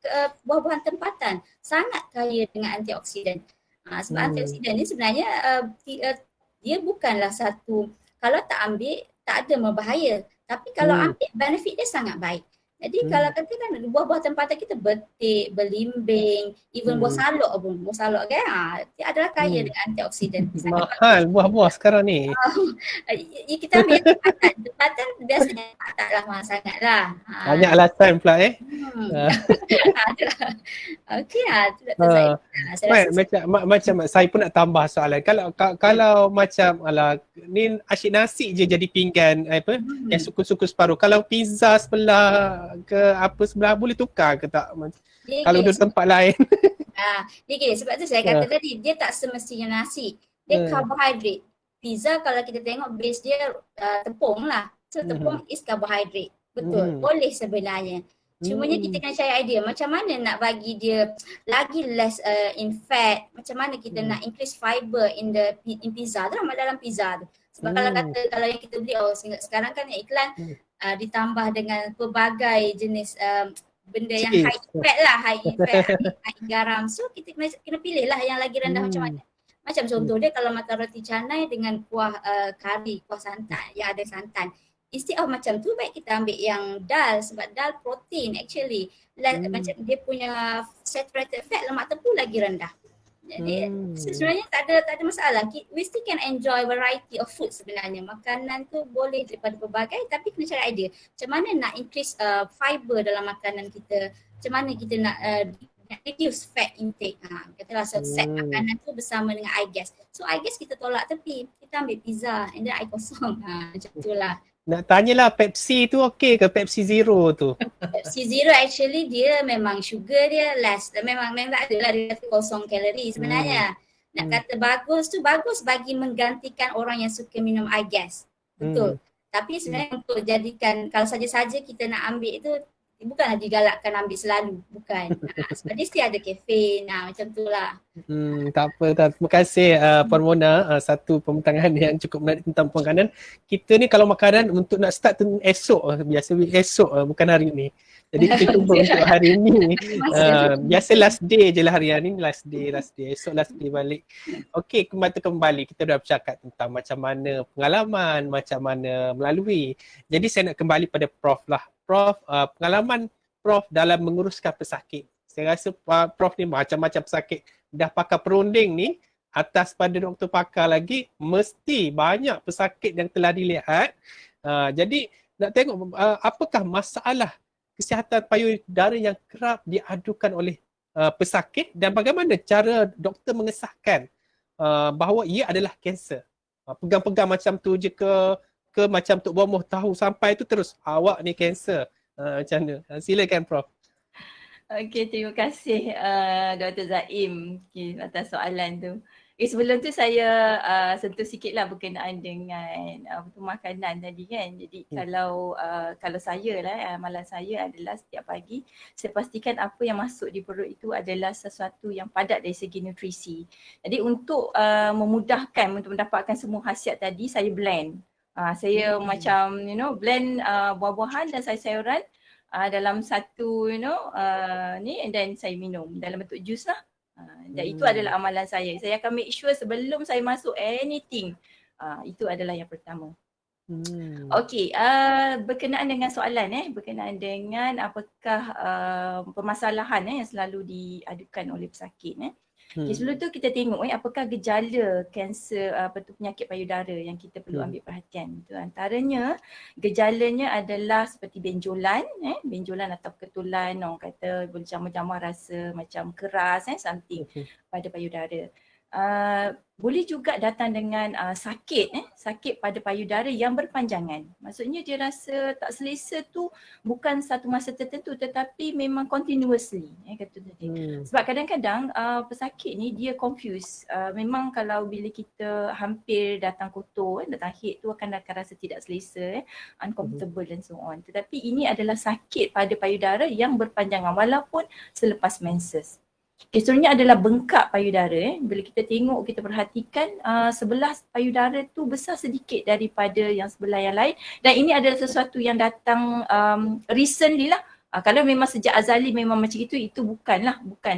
buah-buahan tempatan sangat kaya dengan antioksidan. Sebab antioksidan ni sebenarnya dia bukanlah satu, kalau tak ambil tak ada berbahaya. Tapi kalau ambil benefit dia sangat baik. Jadi kalau katakan buah-buah tempatan kita betik, belimbing, even buah salok pun, buah salok kan dia adalah kaya dengan antioksidan. Mahal buah-buah sekarang ni. Kita ambil tempatan biasanya taklah mahal sangat lah. Banyak alasan pula Okey lah, tu Dr. Zaid. Saya rasa macam saya pun nak tambah soalan. Kalau macam ni asyik nasi je jadi pinggan yang suku-suku separuh. Kalau pizza sebelah ke apa sebelah boleh tukar ke tak? Kalau duduk tempat lain. Dia gini, sebab tu saya kata tadi dia tak semestinya nasi. Dia karbohidrat. Pizza kalau kita tengok base dia tepung lah. So tepung is carbohydrate. Betul. Boleh sebenarnya. Cumanya kita kena cari idea macam mana nak bagi dia lagi less in fat, macam mana kita nak increase fiber in pizza, terutama dalam pizza tu. Sebab kalau yang kita beli sekarang kan yang iklan ditambah dengan pelbagai jenis benda yang high fat lah, high in fat, high garam. So kita kena pilih lah yang lagi rendah macam mana. Macam contoh dia kalau makan roti canai dengan kuah kari, kuah santan yang ada santan. Instead of macam tu baik kita ambil yang dal sebab dal protein actually. Macam dia punya saturated fat lemak tepu lagi rendah. Jadi sebenarnya tak ada masalah. We still can enjoy variety of food sebenarnya. Makanan tu boleh daripada pelbagai tapi kena cari idea. Macam mana nak increase fiber dalam makanan kita. Macam mana kita nak reduce fat intake. Katalah set makanan tu bersama dengan eye gas. So eye gas kita tolak tepi. Kita ambil pizza and then eye kosong. Macam tu lah. Nak tanyalah Pepsi tu okey ke Pepsi Zero tu? Pepsi Zero actually dia memang sugar dia less. Memang tak adalah dia kata kosong kalori sebenarnya. Nak kata bagus tu bagus bagi menggantikan orang yang suka minum eye gas. Betul. Tapi sebenarnya untuk jadikan kalau saja-saja kita nak ambil itu bukanlah digalakkan ambil selalu, bukan. Sebab dia mesti ada kafein, macam tu lah. Tak apa. Terima kasih Puan Mona, satu pembentangan yang cukup menarik tentang makanan. Kita ni kalau makanan untuk nak start tu esok, biasa esok bukan hari ni. Jadi kita cuba untuk hari ni. Biasa last day je lah hari ni, last day. Esok last day balik. Okey, kembali. Kita dah bercakap tentang macam mana pengalaman, macam mana melalui. Jadi saya nak kembali pada Prof lah. Prof, pengalaman Prof dalam menguruskan pesakit. Saya rasa Prof ni macam-macam pesakit. Dah pakar perunding ni, atas pada doktor pakar lagi, mesti banyak pesakit yang telah dilihat. Jadi nak tengok apakah masalah kesihatan payudara yang kerap diadukan oleh pesakit dan bagaimana cara doktor mengesahkan bahawa ia adalah kanser. Pegang-pegang macam tu je ke macam Tok Bomoh tahu sampai tu terus awak ni kanser. Macam mana? Silakan Prof. Okey, terima kasih Dr. Zaim atas soalan tu. Sebelum tu saya sentuh sikitlah berkenaan dengan makanan tadi kan. Jadi kalau saya lah, amalan saya adalah setiap pagi saya pastikan apa yang masuk di perut itu adalah sesuatu yang padat dari segi nutrisi. Jadi untuk memudahkan untuk mendapatkan semua khasiat tadi, saya blend. Saya macam blend buah-buahan dan sayur-sayuran dalam satu ni and then saya minum dalam bentuk jus lah. Dan itu adalah amalan saya. Saya akan make sure sebelum saya masuk anything, itu adalah yang pertama. Okey, berkenaan dengan soalan berkenaan dengan apakah permasalahan yang selalu diadukan oleh pesakit. Okay, sebelum tu kita tengok apakah gejala kanser penyakit payudara yang kita perlu ambil perhatian. Itu antaranya gejalanya adalah seperti benjolan, benjolan atau ketulan, orang kata boleh jamar-jamar rasa macam keras something pada payudara. Boleh juga datang dengan sakit pada payudara yang berpanjangan. Maksudnya dia rasa tak selesa tu bukan satu masa tertentu tetapi memang continuously kata tadi. Sebab kadang-kadang pesakit ni dia confuse. Memang kalau bila kita hampir datang kotor, datang haid tu akan rasa tidak selesa, uncomfortable dan so on. Tetapi ini adalah sakit pada payudara yang berpanjangan walaupun selepas menses. Kesuruhnya adalah bengkak payudara. Bila kita tengok, kita perhatikan sebelah payudara tu besar sedikit daripada yang sebelah yang lain. Dan ini adalah sesuatu yang datang recently lah. Kalau memang sejak azali memang macam itu bukan.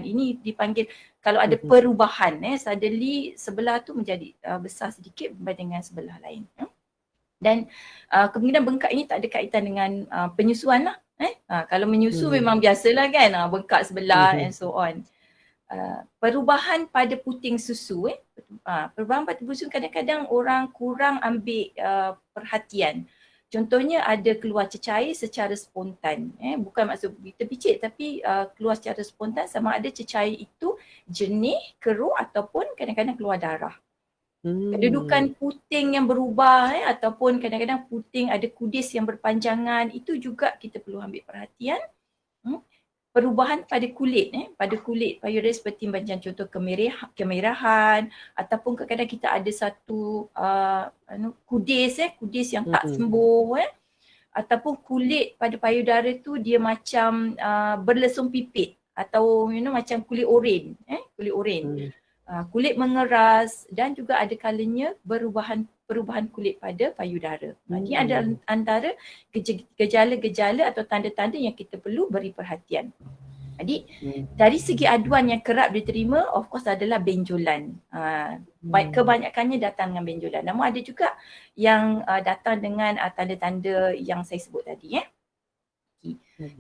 Ini dipanggil kalau ada perubahan suddenly sebelah tu menjadi besar sedikit berbanding dengan sebelah lain. Dan kemungkinan bengkak ini tak ada kaitan dengan penyusuan lah. Kalau menyusu memang biasalah kan, bengkak sebelah and so on. Perubahan pada puting susu, perubahan pada puting susu kadang-kadang orang kurang ambil perhatian. Contohnya ada keluar cecair secara spontan, bukan maksud kita picit tapi keluar secara spontan, sama ada cecair itu jernih, keruh ataupun kadang-kadang keluar darah. Kedudukan puting yang berubah ataupun kadang-kadang puting ada kudis yang berpanjangan, itu juga kita perlu ambil perhatian. Perubahan pada kulit, payudara seperti macam contoh kemerahan ataupun kadang-kadang kita ada satu kudis yang tak sembuh, ataupun kulit pada payudara tu dia macam berlesung pipit atau macam kulit oren, kulit mengeras, dan juga ada kalanya perubahan kulit pada payudara. Ini adalah antara gejala-gejala atau tanda-tanda yang kita perlu beri perhatian. Jadi dari segi aduan yang kerap diterima of course adalah benjolan. Kebanyakannya datang dengan benjolan. Namun ada juga yang datang dengan tanda-tanda yang saya sebut tadi.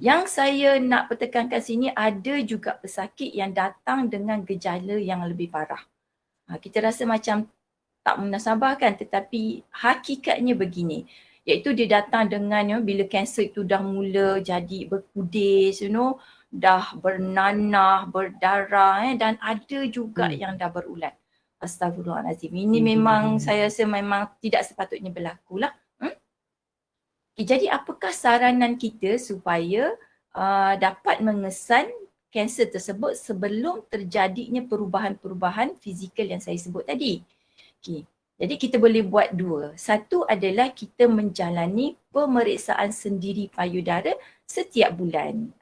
Yang saya nak pertekankan sini, ada juga pesakit yang datang dengan gejala yang lebih parah. Kita rasa macam tak munasabah kan, tetapi hakikatnya begini, iaitu dia datang dengan bila kanser itu dah mula jadi berkudis, dah bernanah, berdarah, dan ada juga yang dah berulat. Astagfirullahalazim. Ini memang saya rasa memang tidak sepatutnya berlaku lah. Jadi apakah saranan kita supaya dapat mengesan kanser tersebut sebelum terjadinya perubahan-perubahan fizikal yang saya sebut tadi? Jadi kita boleh buat dua. Satu adalah kita menjalani pemeriksaan sendiri payudara setiap bulan.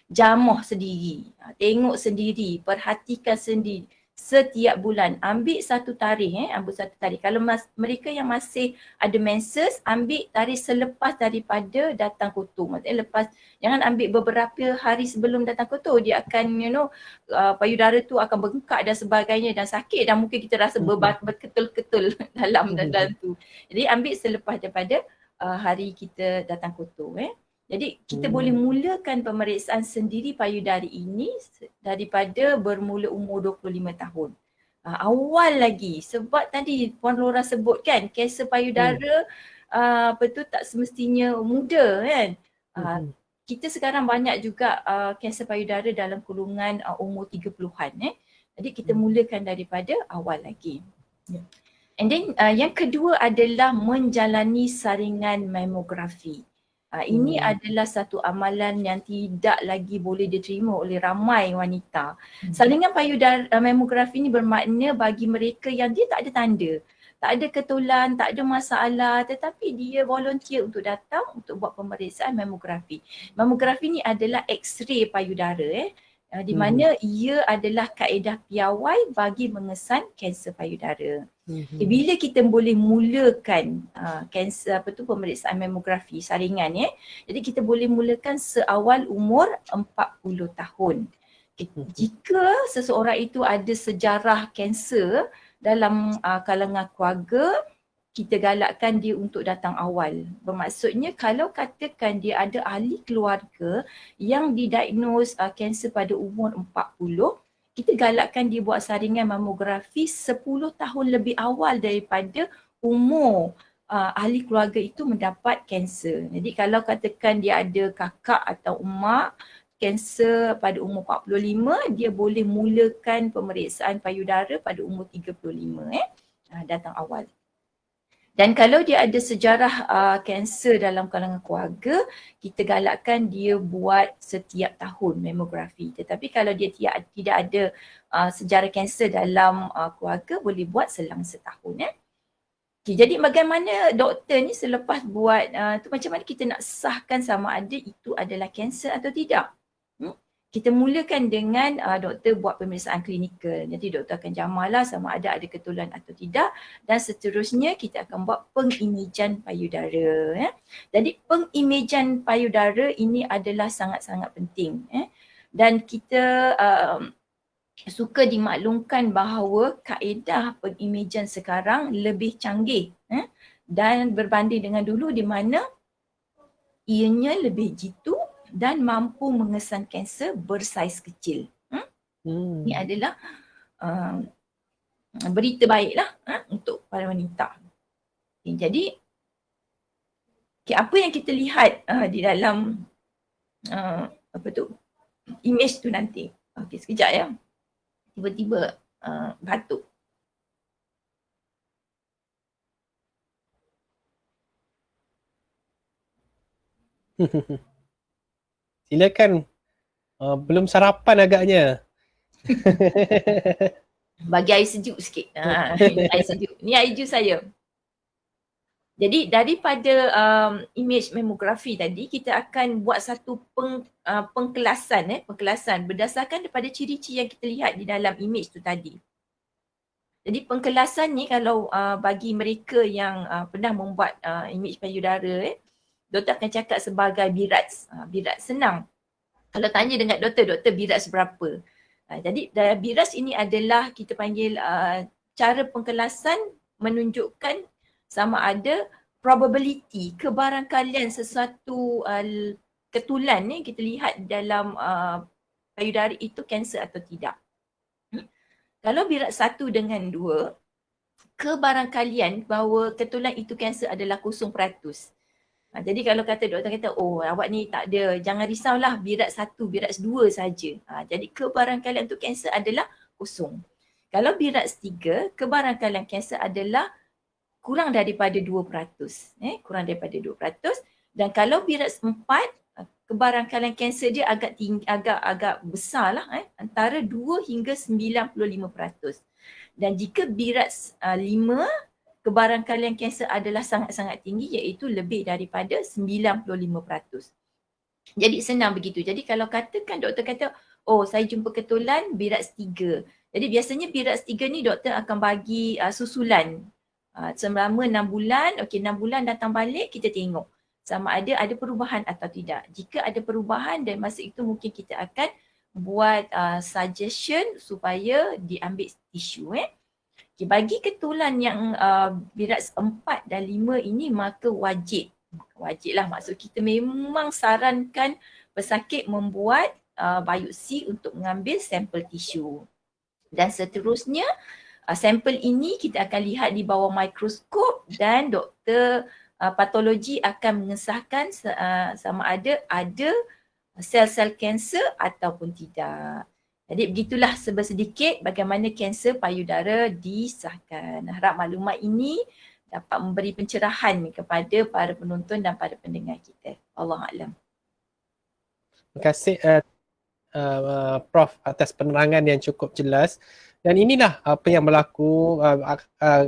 Jamuh sendiri, tengok sendiri, perhatikan sendiri. Setiap bulan ambil satu tarikh, Kalau mereka yang masih ada menses, ambil tarikh selepas daripada datang kotor. Maksudnya jangan ambil beberapa hari sebelum datang kotor. Dia akan payudara tu akan bengkak dan sebagainya dan sakit, dan mungkin kita rasa berketul-ketul dalam tu. Jadi ambil selepas daripada hari kita datang kotor. Jadi kita boleh mulakan pemeriksaan sendiri payudara ini daripada bermula umur 25 tahun. Awal lagi, sebab tadi Puan Lora sebut kan, kanser payudara tak semestinya muda kan. Kita sekarang banyak juga kanser payudara dalam kurungan umur 30-an. Jadi kita mulakan daripada awal lagi. And then yang kedua adalah menjalani saringan mamografi. Ini adalah satu amalan yang tidak lagi boleh diterima oleh ramai wanita. Saringan payudara mamografi ini bermakna bagi mereka yang dia tak ada tanda, tak ada ketulan, tak ada masalah, tetapi dia volunteer untuk datang untuk buat pemeriksaan mamografi. Mamografi ini adalah X-ray payudara di mana ia adalah kaedah piawai bagi mengesan kanser payudara. Bila kita boleh mulakan kanser pemeriksaan mamografi saringan jadi kita boleh mulakan seawal umur 40 tahun. Jika seseorang itu ada sejarah kanser dalam kalangan keluarga, kita galakkan dia untuk datang awal. Bermaksudnya kalau katakan dia ada ahli keluarga yang didiagnos kanser pada umur 40, kita galakkan dia buat saringan mamografi 10 tahun lebih awal daripada umur ahli keluarga itu mendapat kanser. Jadi kalau katakan dia ada kakak atau mak kanser pada umur 45, dia boleh mulakan pemeriksaan payudara pada umur 35 datang awal. Dan kalau dia ada sejarah kanser dalam kalangan keluarga, kita galakkan dia buat setiap tahun mamografi. Tetapi kalau dia tidak ada sejarah kanser dalam keluarga, boleh buat selang setahun. Jadi bagaimana doktor ni selepas buat macam mana kita nak sahkan sama ada itu adalah kanser atau tidak? Kita mulakan dengan doktor buat pemeriksaan klinikal. Nanti doktor akan jamallah sama ada ketulan atau tidak, dan seterusnya kita akan buat pengimejan payudara. Jadi pengimejan payudara ini adalah sangat-sangat penting. Dan kita suka dimaklumkan bahawa kaedah pengimejan sekarang lebih canggih dan berbanding dengan dulu di mana ianya lebih jitu dan mampu mengesan kanser bersaiz kecil. Ini adalah berita baiklah untuk para wanita. Okay, jadi apa yang kita lihat di dalam image tu nanti. Okey, sekejap ya. Tiba-tiba batuk. Silakan. Belum sarapan agaknya. Bagi air sejuk sikit. Air sejuk. Ni air jus saya. Jadi daripada image mamografi tadi, kita akan buat satu pengkelasan berdasarkan daripada ciri-ciri yang kita lihat di dalam image tu tadi. Jadi pengkelasan ni kalau bagi mereka yang pernah membuat image payudara, doktor akan cakap sebagai BIRATS. BIRATS senang. Kalau tanya dengan doktor BIRATS berapa? Jadi BIRATS ini adalah kita panggil cara pengkelasan menunjukkan sama ada probability kebarangkalian sesuatu ketulan ni kita lihat dalam payudara itu kanser atau tidak. Kalau BIRATS 1 dengan 2, kebarangkalian bahawa ketulan itu kanser adalah 0%. Jadi kalau doktor kata, awak ni tak ada, jangan risaulah, BIRATS 1, BIRATS 2 saja. Jadi kebarangkalian untuk kanser adalah 0. Kalau BIRATS 3, kebarangkalian kanser adalah kurang daripada 2%. Kurang daripada 2%. Dan kalau BIRATS 4, kebarangkalian kanser dia agak tinggi, agak besar lah, antara 2 hingga 95%. Dan jika BIRATS 5, kebarangkalian kanser adalah sangat-sangat tinggi, iaitu lebih daripada 95%. Jadi senang begitu. Jadi kalau katakan doktor kata, saya jumpa ketulan BIRATS 3. Jadi biasanya BIRATS 3 ni doktor akan bagi susulan. Selama 6 bulan, 6 bulan datang balik, kita tengok sama ada perubahan atau tidak. Jika ada perubahan dan masa itu mungkin kita akan buat suggestion supaya diambil tisu. Okay, bagi ketulan yang BIRATS 4 dan 5 ini maka wajiblah, maksud kita memang sarankan pesakit membuat biopsi untuk mengambil sampel tisu. Dan seterusnya sampel ini kita akan lihat di bawah mikroskop dan doktor patologi akan mengesahkan sama ada sel-sel kanser ataupun tidak. Jadi begitulah sedikit bagaimana kanser payudara disahkan. Harap maklumat ini dapat memberi pencerahan kepada para penonton dan para pendengar kita. Allahuakbar. Terima kasih Prof atas penerangan yang cukup jelas. Dan inilah apa yang berlaku,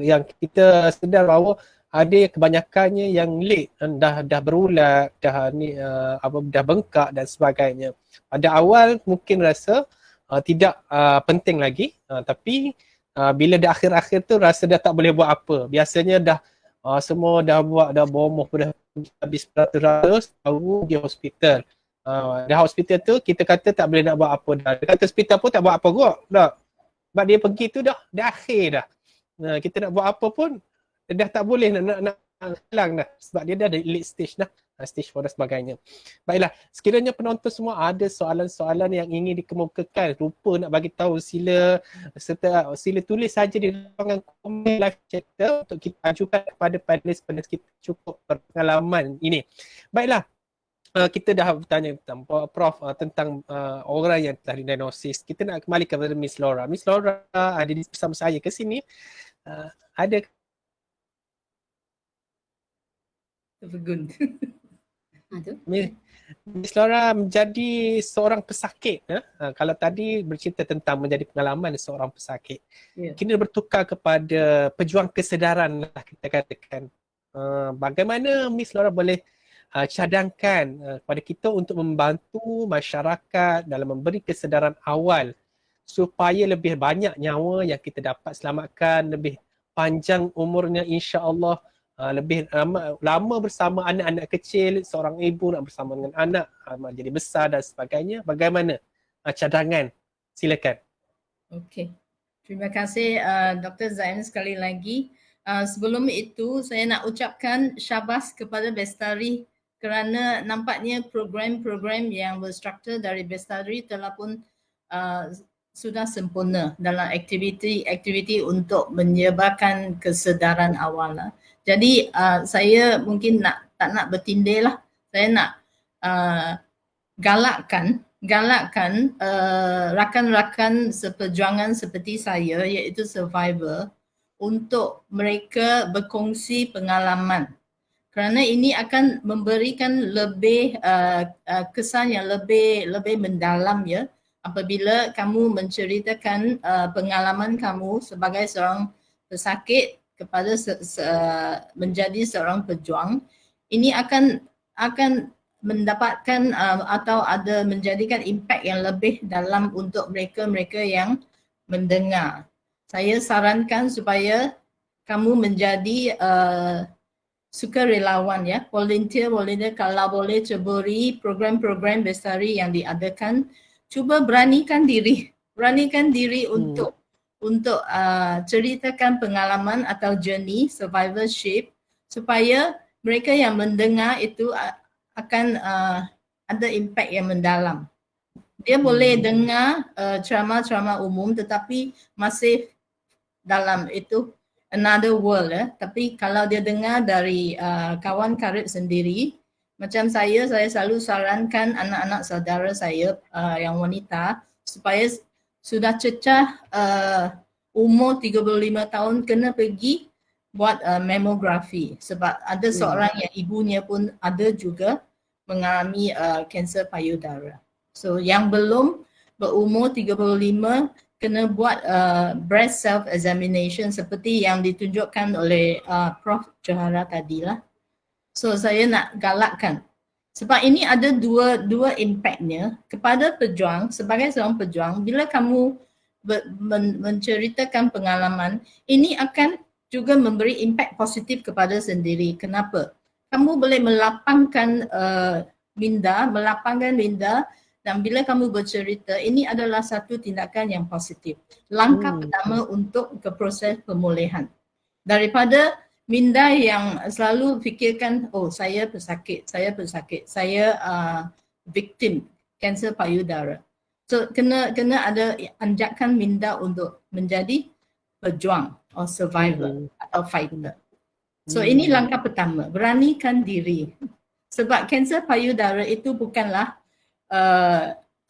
yang kita sedar bahawa ada kebanyakannya yang late, dah berulat, dah bengkak dan sebagainya. Pada awal mungkin rasa tidak penting lagi, tapi bila dah akhir-akhir tu rasa dah tak boleh buat apa. Biasanya dah semua dah buat, dah bomoh, dah habis beratus-ratus, baru pergi hospital. Dah hospital tu kita kata tak boleh nak buat apa dah. Dekat hospital pun tak buat apa kot dah. Sebab dia pergi tu dah akhir dah. Kita nak buat apa pun dah tak boleh nak hilang dah. Sebab dia dah ada late stage dah. Stage 4 dan sebagainya. Baiklah, sekiranya penonton semua ada soalan-soalan yang ingin dikemukakan, lupa nak bagi tahu, sila tulis saja di ruangan komen live chat untuk kita ajukan kepada panelis-panelis kita cukup berpengalaman ini. Baiklah, kita dah bertanya tentang Prof tentang orang yang telah didiagnosis. Kita nak kembali kepada Miss Laura. Miss Laura ada bersama saya ke sini. Ada Terpegun. Miss Laura menjadi seorang pesakit. Kalau tadi bercerita tentang menjadi pengalaman seorang pesakit, kini bertukar kepada pejuang kesedaran lah kita katakan. Bagaimana Miss Laura boleh cadangkan kepada kita untuk membantu masyarakat dalam memberi kesedaran awal supaya lebih banyak nyawa yang kita dapat selamatkan, lebih panjang umurnya insya-Allah, lebih lama bersama anak-anak kecil, seorang ibu nak bersama dengan anak jadi besar dan sebagainya. Bagaimana cadangan? Silakan. Okey. Terima kasih Dr. Zain sekali lagi. Sebelum itu saya nak ucapkan syabas kepada Bestari kerana nampaknya program-program yang berstruktur dari Bestari telah pun sudah sempurna dalam aktiviti-aktiviti untuk menyebarkan kesedaran awal lah. Jadi saya mungkin tak nak bertindih lah. Saya nak galakkan rakan-rakan seperjuangan seperti saya iaitu survivor untuk mereka berkongsi pengalaman. Kerana ini akan memberikan lebih kesan yang lebih mendalam ya apabila kamu menceritakan pengalaman kamu sebagai seorang pesakit kepada menjadi seorang pejuang. Ini akan mendapatkan atau ada menjadikan impak yang lebih dalam untuk mereka-mereka yang mendengar. Saya sarankan supaya kamu menjadi sukarelawan ya, volunteer kalau boleh ceburi program-program Bestari yang diadakan. Cuba beranikan diri untuk ceritakan pengalaman atau journey survivorship supaya mereka yang mendengar itu akan ada impak yang mendalam. Dia boleh dengar ceramah-ceramah umum tetapi masih dalam itu another world ya. Tapi kalau dia dengar dari kawan karib sendiri, macam saya selalu sarankan anak-anak saudara saya yang wanita supaya sudah cecah umur 35 tahun kena pergi buat mamografi sebab ada seorang yang ibunya pun ada juga mengalami kanser payudara. So yang belum berumur 35 kena buat breast self examination seperti yang ditunjukkan oleh Prof Johara tadilah. So saya nak galakkan sebab ini ada dua impaknya kepada pejuang. Sebagai seorang pejuang, bila kamu menceritakan pengalaman, ini akan juga memberi impak positif kepada sendiri. Kenapa? Kamu boleh melapangkan minda dan bila kamu bercerita, ini adalah satu tindakan yang positif. Langkah pertama untuk ke proses pemulihan. Daripada minda yang selalu fikirkan, oh saya pesakit, saya victim kanser payudara. So kena ada anjakan minda untuk menjadi pejuang or survivor atau fighter. So ini langkah pertama, beranikan diri. Sebab kanser payudara itu bukanlah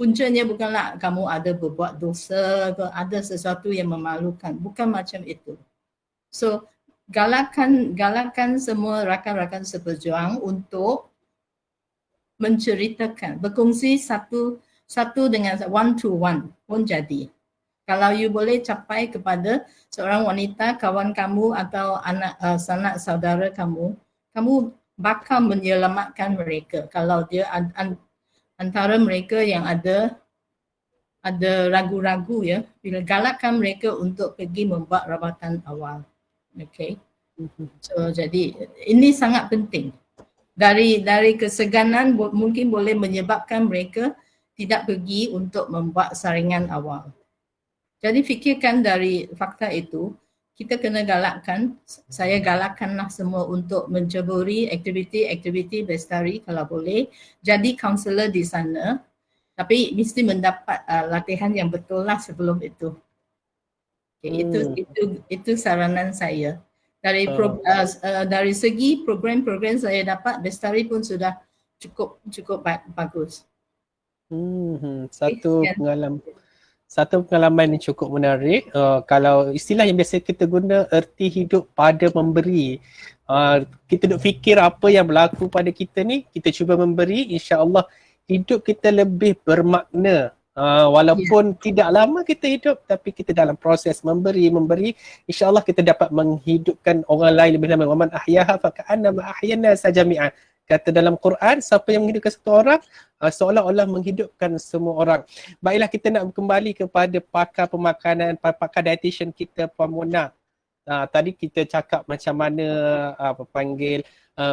puncanya bukanlah kamu ada berbuat dosa atau ada sesuatu yang memalukan, bukan macam itu. So galakkan semua rakan-rakan seperjuang untuk menceritakan, berkongsi satu dengan one to one pun jadi. Kalau you boleh capai kepada seorang wanita, kawan kamu atau anak sanak saudara kamu bakal menyelamatkan mereka. Kalau dia antara mereka yang ada ragu-ragu ya, bila galakkan mereka untuk pergi membuat rawatan awal. Okay. So jadi ini sangat penting. Dari keseganan mungkin boleh menyebabkan mereka tidak pergi untuk membuat saringan awal. Jadi fikirkan dari fakta itu, kita kena galakkan, saya galakkanlah semua untuk menceburi aktiviti Bestari kalau boleh, jadi kaunselor di sana, tapi mesti mendapat latihan yang betul lah sebelum itu. Okay, itu saranan saya. Dari segi program-program saya dapat, Bestari pun sudah cukup bagus. Satu pengalaman yang cukup menarik. Kalau istilah yang biasa kita guna, erti hidup pada memberi. Kita duk fikir apa yang berlaku pada kita ni, kita cuba memberi, insya-Allah hidup kita lebih bermakna. Walaupun tidak lama kita hidup, tapi kita dalam proses memberi, insya-Allah kita dapat menghidupkan orang lain lebih lama. Waman ahyaha faka'annama ahyana sajami'an. Kata dalam Quran, siapa yang menghidupkan satu orang, seolah-olah menghidupkan semua orang. Baiklah, kita nak kembali kepada pakar pemakanan, pakar dietitian kita, Puan Mona. Tadi kita cakap macam mana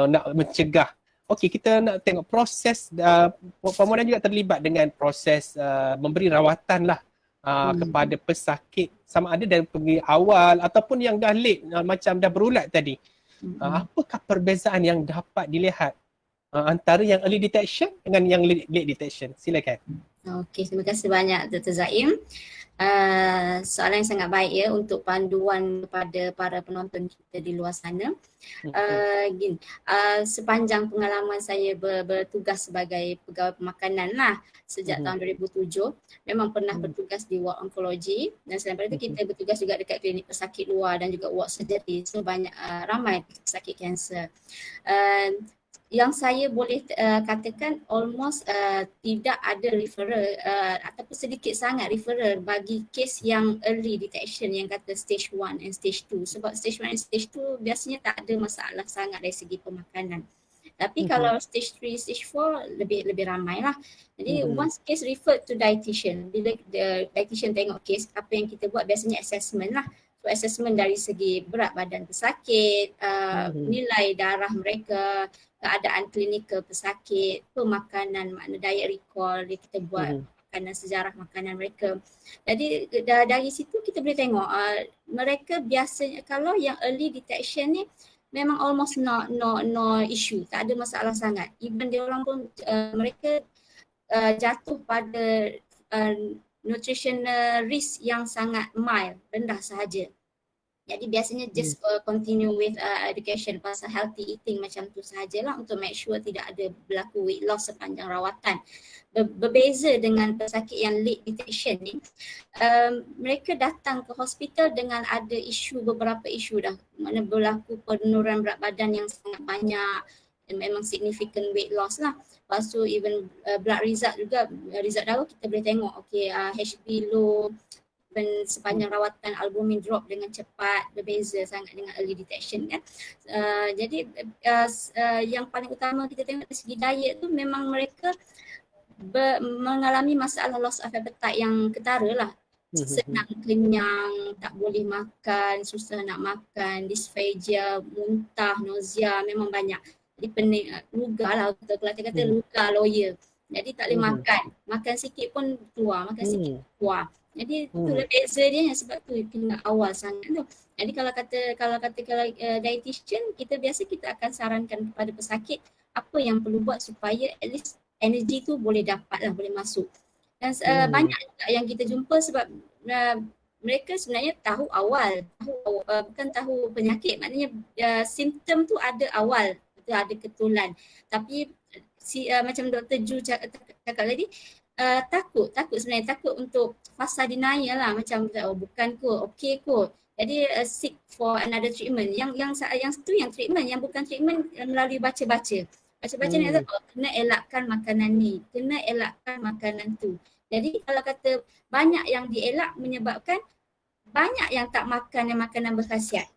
nak mencegah. Okey, kita nak tengok proses, Puan Mona juga terlibat dengan proses memberi rawatan lah kepada pesakit. Sama ada dari pergi awal ataupun yang dah late, macam dah berulat tadi. Apakah perbezaan yang dapat dilihat antara yang early detection dengan yang late detection? Silakan. Okey, terima kasih banyak Dr. Zaim. Soalan yang sangat baik ya untuk panduan kepada para penonton kita di luar sana. Sepanjang pengalaman saya bertugas sebagai pegawai pemakanan lah sejak tahun 2007, memang pernah bertugas di ward onkologi, dan selain daripada itu kita bertugas juga dekat klinik pesakit luar dan juga ward surgery. So banyak ramai pesakit kanser. Yang saya boleh katakan almost tidak ada referral ataupun sedikit sangat referral bagi kes yang early detection yang kata stage 1 and stage 2. Sebab stage 1 and stage 2 biasanya tak ada masalah sangat dari segi pemakanan. Tapi kalau stage 3, stage 4 lebih ramai lah. Jadi once case referred to dietitian, bila dietitian tengok case, apa yang kita buat biasanya assessment lah. So assessment dari segi berat badan pesakit, nilai darah mereka, keadaan klinikal pesakit, pemakanan, makna diet recall, kita buat makanan, sejarah makanan mereka. Jadi dari situ kita boleh tengok mereka biasanya kalau yang early detection ni memang almost no issue, tak ada masalah sangat. Even dia orang pun mereka jatuh pada nutritional risk yang sangat mild, rendah sahaja. Jadi biasanya just continue with education pasal healthy eating macam tu sahajalah untuk make sure tidak ada berlaku weight loss sepanjang rawatan. Berbeza dengan pesakit yang late detection ni, mereka datang ke hospital dengan ada beberapa isu dah. Mana berlaku penurunan berat badan yang sangat banyak, memang significant weight loss lah. Lepas tu even blood result juga, result darah kita boleh tengok HB low, sepanjang rawatan albumin drop dengan cepat, berbeza sangat dengan early detection kan. Jadi yang paling utama kita tengok dari segi diet tu memang mereka mengalami masalah loss of appetite yang ketara lah. Senang kenyang, tak boleh makan, susah nak makan, dysphagia, muntah, nausea memang banyak. Jadi luga lah, kalau kata luga lawyer. Jadi tak boleh makan sikit pun keluar, makan sikit keluar. Jadi itulah beza dia sebab tu kena awal sangat tu. Jadi kalau dietitian, kita akan sarankan kepada pesakit apa yang perlu buat supaya at least energi tu boleh boleh masuk. Dan banyak juga yang kita jumpa sebab mereka sebenarnya tahu awal, bukan tahu penyakit, maknanya simptom tu ada awal, ada ketulan. Tapi macam Dr. Ju cakap tadi, takut sebenarnya, takut untuk fasa denial lah, macam bukan kot, okey kot. Jadi seek for another treatment. Yang treatment, yang bukan treatment melalui baca-baca ni kena elakkan makanan ni, kena elakkan makanan tu. Jadi kalau kata banyak yang dielak menyebabkan banyak yang tak makan yang makanan berkhasiat.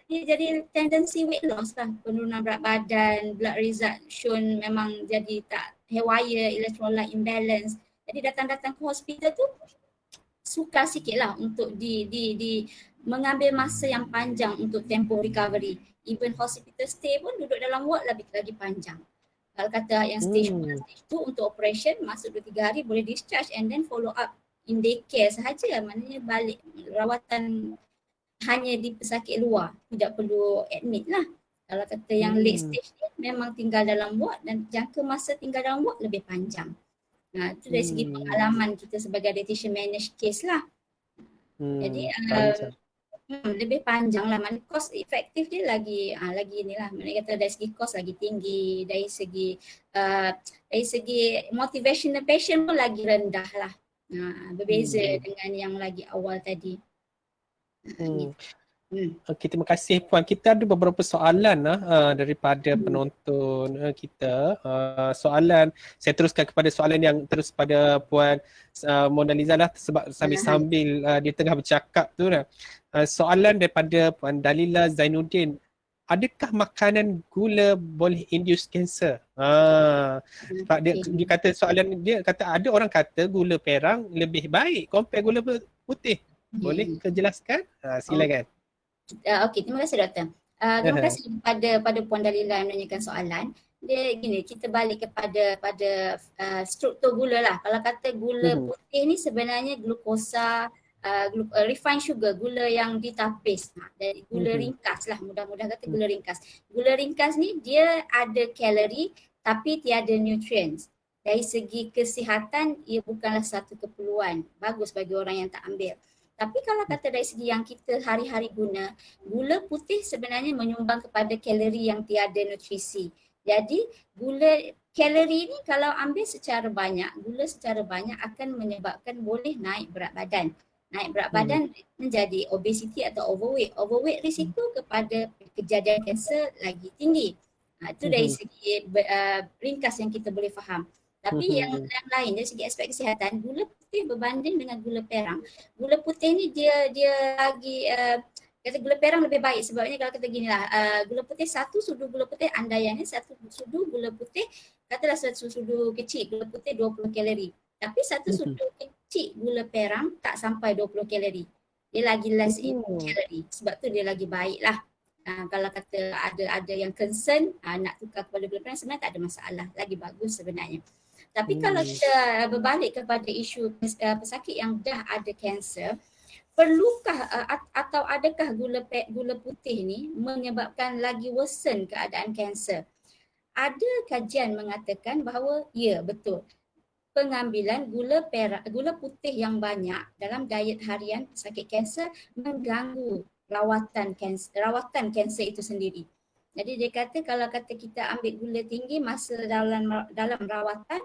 Jadi tendensi weight loss lah, penurunan berat badan, blood result shown memang jadi tak haywire, electrolyte imbalance. Jadi datang-datang ke hospital tu sukar sikit lah untuk mengambil masa yang panjang untuk tempoh recovery. Even hospital stay pun duduk dalam ward lagi panjang. Kalau kata yang stage 1, stage 2 untuk operation, masuk 2-3 hari boleh discharge and then follow up in daycare sahaja. Maknanya balik rawatan hanya di pesakit luar, tidak perlu admit lah. Kalau kata yang late stage ni memang tinggal dalam ward dan jangka masa tinggal dalam ward lebih panjang. Itu dari segi pengalaman kita sebagai dietitian manage case lah. Jadi lebih panjang lah, maknanya cost efektif dia lagi inilah, maknanya kata dari segi cost lagi tinggi, dari segi motivational patient pun lagi rendah lah. Berbeza dengan yang lagi awal tadi. Okey, terima kasih Puan. Kita ada beberapa soalan daripada penonton kita. Soalan, saya teruskan kepada soalan yang terus pada Puan Mona Liza lah, sebab sambil di tengah bercakap tu lah. Soalan daripada Puan Dalila Zainuddin, adakah makanan gula boleh induce cancer? Sebab dia kata, soalan dia kata ada orang kata gula perang lebih baik compare gula putih. Boleh kejelaskan? Silakan. Okey, terima kasih doktor. Terima kasih pada Puan Dalila yang menanyakan soalan. Dia gini, kita balik kepada struktur gula lah. Kalau kata gula putih ni sebenarnya glukosa, refined sugar, gula yang ditapis. Dari gula ringkas lah, mudah-mudah kata gula ringkas. Gula ringkas ni dia ada kalori tapi tiada nutrients. Dari segi kesihatan, ia bukanlah satu keperluan. Bagus bagi orang yang tak ambil. Tapi kalau kata dari segi yang kita hari-hari guna, gula putih sebenarnya menyumbang kepada kalori yang tiada nutrisi. Jadi kalori ni kalau ambil secara banyak, gula secara banyak akan menyebabkan boleh naik berat badan. Naik berat badan menjadi obesity atau overweight. Overweight risiko kepada kejadian kanser lagi tinggi. Itu dari segi ringkas yang kita boleh faham. Tapi yang lain dari segi aspek kesihatan, gula putih berbanding dengan gula perang. Gula putih ni dia lagi kata gula perang lebih baik sebabnya kalau kata ginilah, gula putih satu sudu gula putih andaiannya satu sudu gula putih, katalah satu sudu kecil gula putih 20 kalori. Tapi satu sudu kecil gula perang tak sampai 20 kalori. Dia lagi less in kalori. Sebab tu dia lagi baik lah. Kalau kata ada yang concern nak tukar kepada gula perang, sebenarnya tak ada masalah. Lagi bagus sebenarnya. Tapi kalau kita berbalik kepada isu pesakit yang dah ada kanser, perlukah atau adakah gula putih ni menyebabkan lagi worsen keadaan kanser? Ada kajian mengatakan bahawa ya betul. Pengambilan gula putih yang banyak dalam diet harian pesakit kanser mengganggu rawatan kanser itu sendiri. Jadi dia kata kalau kata kita ambil gula tinggi masa dalam rawatan,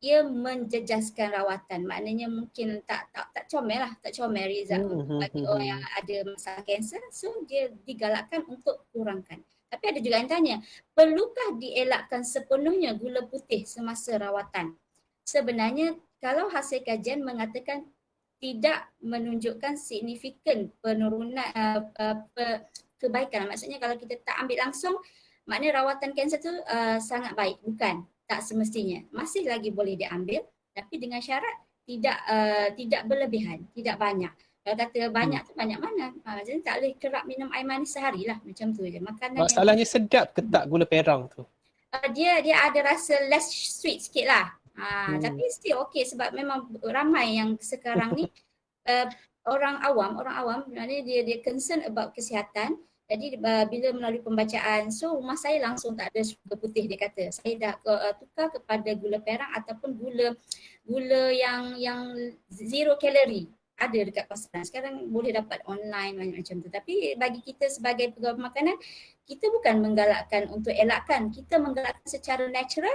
ia menjejaskan rawatan. Maknanya mungkin tak comel lah, tak comel result bagi orang yang ada masalah kanser. So dia digalakkan untuk kurangkan. Tapi ada juga yang tanya, perlukah dielakkan sepenuhnya gula putih semasa rawatan? Sebenarnya kalau hasil kajian mengatakan tidak menunjukkan signifikan penurunan kebaikan. Maksudnya kalau kita tak ambil langsung, maknanya rawatan kanser tu sangat baik. Bukan. Tak semestinya. Masih lagi boleh diambil tapi dengan syarat tidak berlebihan, tidak banyak. Kalau kata banyak tu banyak mana? Jadi tak boleh kerap minum air manis sehari lah, macam tu je. Makanan masalahnya sedap ke tak gula perang tu? Dia ada rasa less sweet sikit lah. Tapi still okay sebab memang ramai yang sekarang ni orang awam maknanya dia concern about kesihatan. Jadi bila melalui pembacaan, so rumah saya langsung tak ada gula putih dia kata. Saya dah tukar kepada gula perang ataupun gula yang zero kalori. Ada dekat pasaran. Sekarang boleh dapat online macam tu. Tapi bagi kita sebagai pegawai makanan, kita bukan menggalakkan untuk elakkan. Kita menggalakkan secara natural.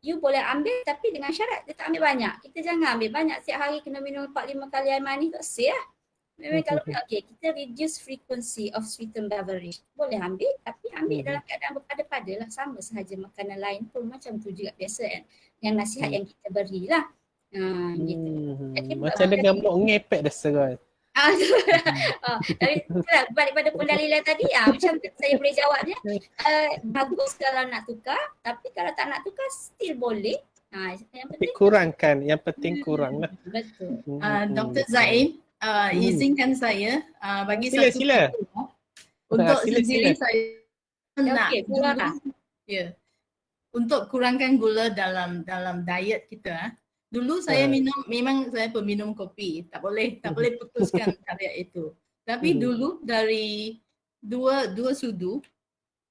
You boleh ambil tapi dengan syarat dia tak ambil banyak. Kita jangan ambil banyak. Setiap hari kena minum 4-5 kali air manis tak sih lah. Memang kalau kita reduce frequency of sweetened beverage. Boleh ambil tapi ambil dalam keadaan berpada-pada lah. Sama sahaja makanan lain pun macam tu juga biasa kan. Yang nasihat yang kita berilah. Gitu. Jadi, macam dengan mok ngepek dah serai. Tapi balik pada pendalilan tadi macam saya boleh jawabnya, bagus kalau nak tukar tapi kalau tak nak tukar still boleh. Yang penting kurang lah. Betul. Dr. Zaim, izinkan saya bagi sila. Untuk Sila. sendiri saya nak untuk kurangkan gula dalam diet kita. Dulu saya memang saya peminum kopi. Tak boleh putuskan karya itu. Tapi dulu dari dua sudu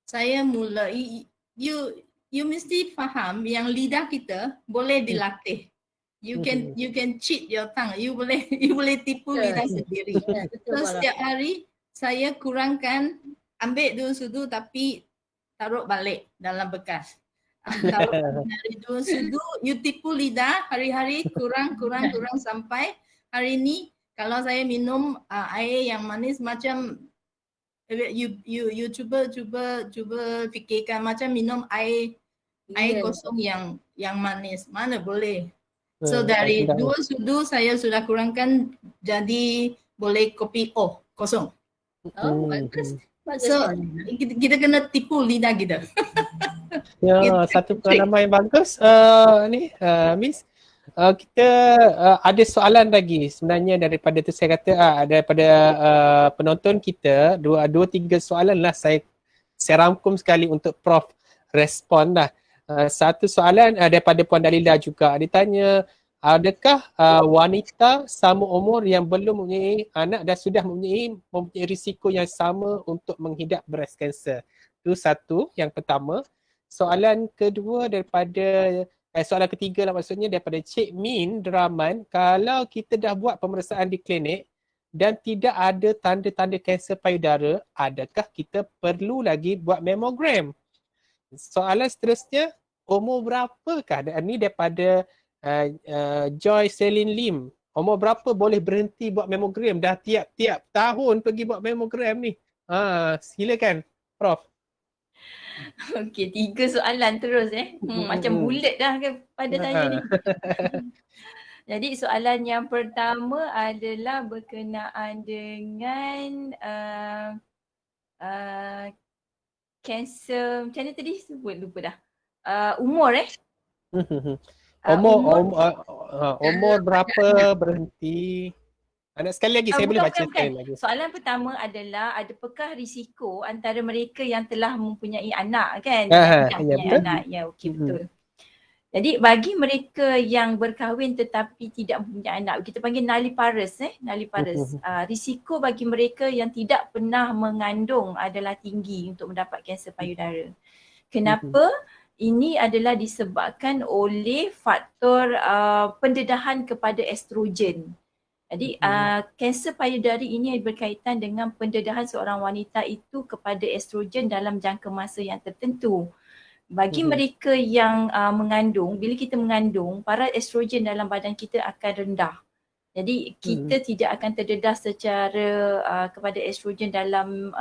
saya mulai you mesti faham yang lidah kita boleh dilatih. You can cheat your tongue. You boleh tipu lidah sendiri. So setiap hari saya kurangkan, ambil 2 sudu tapi taruh balik dalam bekas. Dari 2 sudu you tipu lidah hari-hari kurang sampai hari ni kalau saya minum air yang manis macam you cuba fikirkan macam minum air kosong yang manis, mana boleh. So dari 2 sudu saya sudah kurangkan jadi boleh kopi kosong. Bagus. So kita kena tipu lidah kita. Ya, satu pengalaman yang bagus. Miss, kita ada soalan lagi sebenarnya daripada tu saya kata daripada penonton kita 2-3 soalan lah saya rangkum sekali untuk Prof respon lah. Satu soalan daripada Puan Dalila juga. Dia tanya adakah wanita sama umur yang belum mempunyai anak dan sudah mempunyai risiko yang sama untuk menghidap breast cancer? Itu satu, yang pertama. Soalan kedua daripada soalan ketiga lah maksudnya daripada Cik Min Deraman, kalau kita dah buat pemeriksaan di klinik dan tidak ada tanda-tanda kanser payudara, adakah kita perlu lagi buat mammogram? Soalan seterusnya, umur berapakah? Dan ini daripada Joy Celine Lim. Umur berapa boleh berhenti buat mammogram? Dah tiap-tiap tahun pergi buat mammogram ni. Silakan Prof. Okey, 3 soalan terus macam bulat dah pada saya ni. Jadi soalan yang pertama adalah berkenaan dengan kanser, macam mana tadi sebut lupa dah. Umur Umur berapa berhenti? Sekali lagi saya boleh baca sekali lagi. Soalan pertama adalah adakah risiko antara mereka yang telah mempunyai anak kan? Anak. Ya, okey betul. Jadi bagi mereka yang berkahwin tetapi tidak mempunyai anak, kita panggil nulliparous risiko bagi mereka yang tidak pernah mengandung adalah tinggi untuk mendapat kanser payudara. Kenapa? Ini adalah disebabkan oleh faktor pendedahan kepada estrogen. Jadi kanser payudara ini berkaitan dengan pendedahan seorang wanita itu kepada estrogen dalam jangka masa yang tertentu. Bagi mereka yang mengandung, bila kita mengandung, paras estrogen dalam badan kita akan rendah. Jadi kita tidak akan terdedah secara kepada estrogen dalam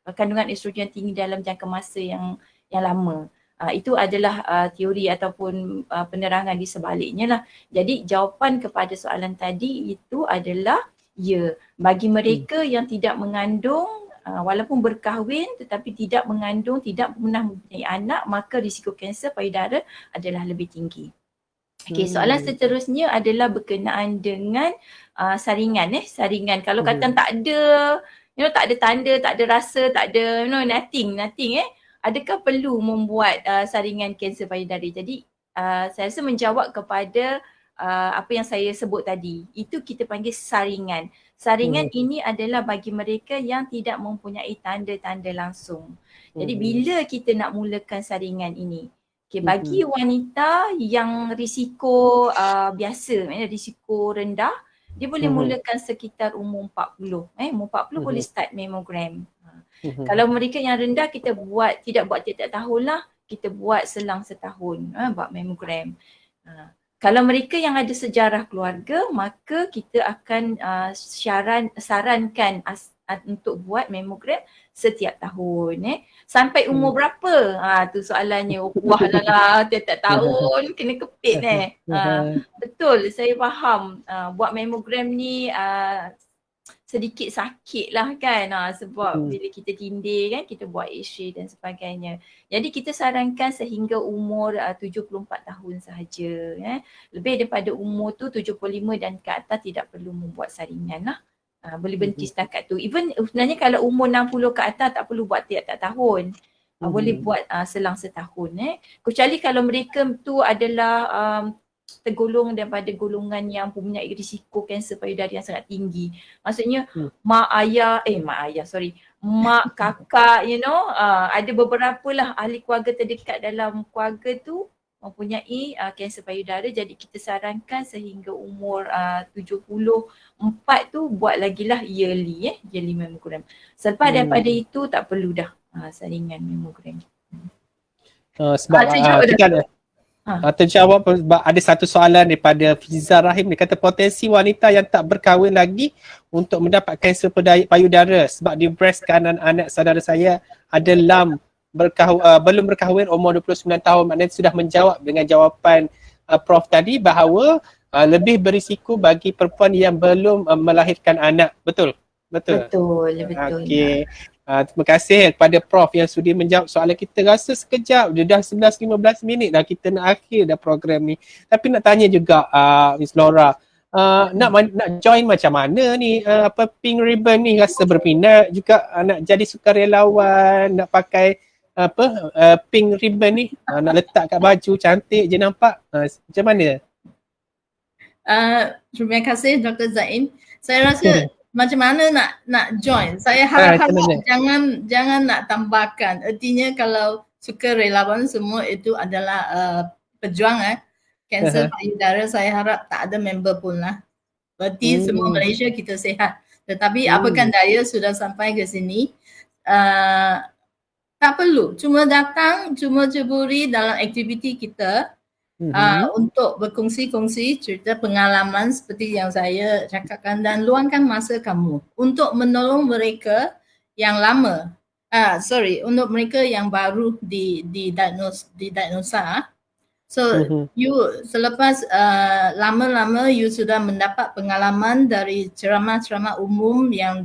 kandungan estrogen tinggi dalam jangka masa yang lama. Itu adalah teori ataupun penerangan di sebaliknya lah. Jadi jawapan kepada soalan tadi itu adalah ya, bagi mereka yang tidak mengandung walaupun berkahwin tetapi tidak mengandung, tidak pernah mempunyai anak, maka risiko kanser payudara adalah lebih tinggi. Okey, soalan seterusnya adalah berkenaan dengan saringan. Saringan kalau kata tak ada, tak ada tanda, tak ada rasa, tak ada nothing adakah perlu membuat saringan kanser payudara? Jadi saya rasa menjawab kepada apa yang saya sebut tadi, itu kita panggil saringan. Saringan ini adalah bagi mereka yang tidak mempunyai tanda-tanda langsung. Jadi bila kita nak mulakan saringan ini, bagi wanita yang risiko biasa, risiko rendah, dia boleh mulakan sekitar umur 40. Umur 40 boleh start mammogram. Kalau mereka yang rendah, kita tidak buat tiap-tiap tahun lah, kita buat selang setahun buat mammogram. Kalau mereka yang ada sejarah keluarga, maka kita akan sarankan untuk buat mammogram setiap tahun. Sampai umur berapa? Tu soalannya. Wah lah, tiap-tiap tahun kena kepit Betul, saya faham. Buat mammogram ni sedikit sakit lah kan, sebab bila kita tindih kan, kita buat X-ray dan sebagainya. Jadi kita sarankan sehingga umur 74 tahun sahaja. Lebih daripada umur tu 75 dan ke atas tidak perlu membuat saringan lah. Boleh berhenti setakat tu. Even sebenarnya kalau umur 60 ke atas tak perlu buat tiap-tiap tahun. Boleh buat selang setahun. Kecuali kalau mereka tu adalah tergolong daripada golongan yang mempunyai risiko kanser payudara yang sangat tinggi. Maksudnya mak kakak, ada beberapa lah ahli keluarga terdekat dalam keluarga tu mempunyai kanser payudara. Jadi kita sarankan sehingga umur 74 tu buat lagi lah yearly mammogram. Selepas daripada itu tak perlu dah saringan mammogram. Sebab terjawab sebab ada satu soalan daripada Fiza Rahim, dia kata potensi wanita yang tak berkahwin lagi untuk mendapat kanser payudara sebab di breast kanan anak saudara saya ada lam belum berkahwin umur 29 tahun. Maknanya sudah menjawab dengan jawapan Prof tadi bahawa lebih berisiko bagi perempuan yang belum melahirkan anak. Betul? Betul. Okey. Terima kasih kepada Prof yang sudi menjawab soalan kita. Rasa sekejap je dah 11-15 minit dah kita nak akhir dah program ni. Tapi nak tanya juga Miss Laura, nak join macam mana ni, pink ribbon ni? Rasa berminat juga nak jadi sukarelawan, nak pakai pink ribbon ni, nak letak kat baju cantik je nampak. Macam mana? Terima kasih Dr. Zain. Saya rasa macam mana nak join. Saya harap jangan nak tambahkan. Artinya kalau sukarelawan semua itu adalah pejuang kanser payudara, saya harap tak ada member pun lah. Berarti semua Malaysia kita sihat. Tetapi apakan daya sudah sampai ke sini. Tak perlu. Cuma datang, cuma ceburi dalam aktiviti kita. Untuk berkongsi-kongsi cerita pengalaman seperti yang saya cakapkan dan luangkan masa kamu untuk menolong mereka yang lama, untuk mereka yang baru didiagnosa. So you selepas lama-lama you sudah mendapat pengalaman dari ceramah-ceramah umum yang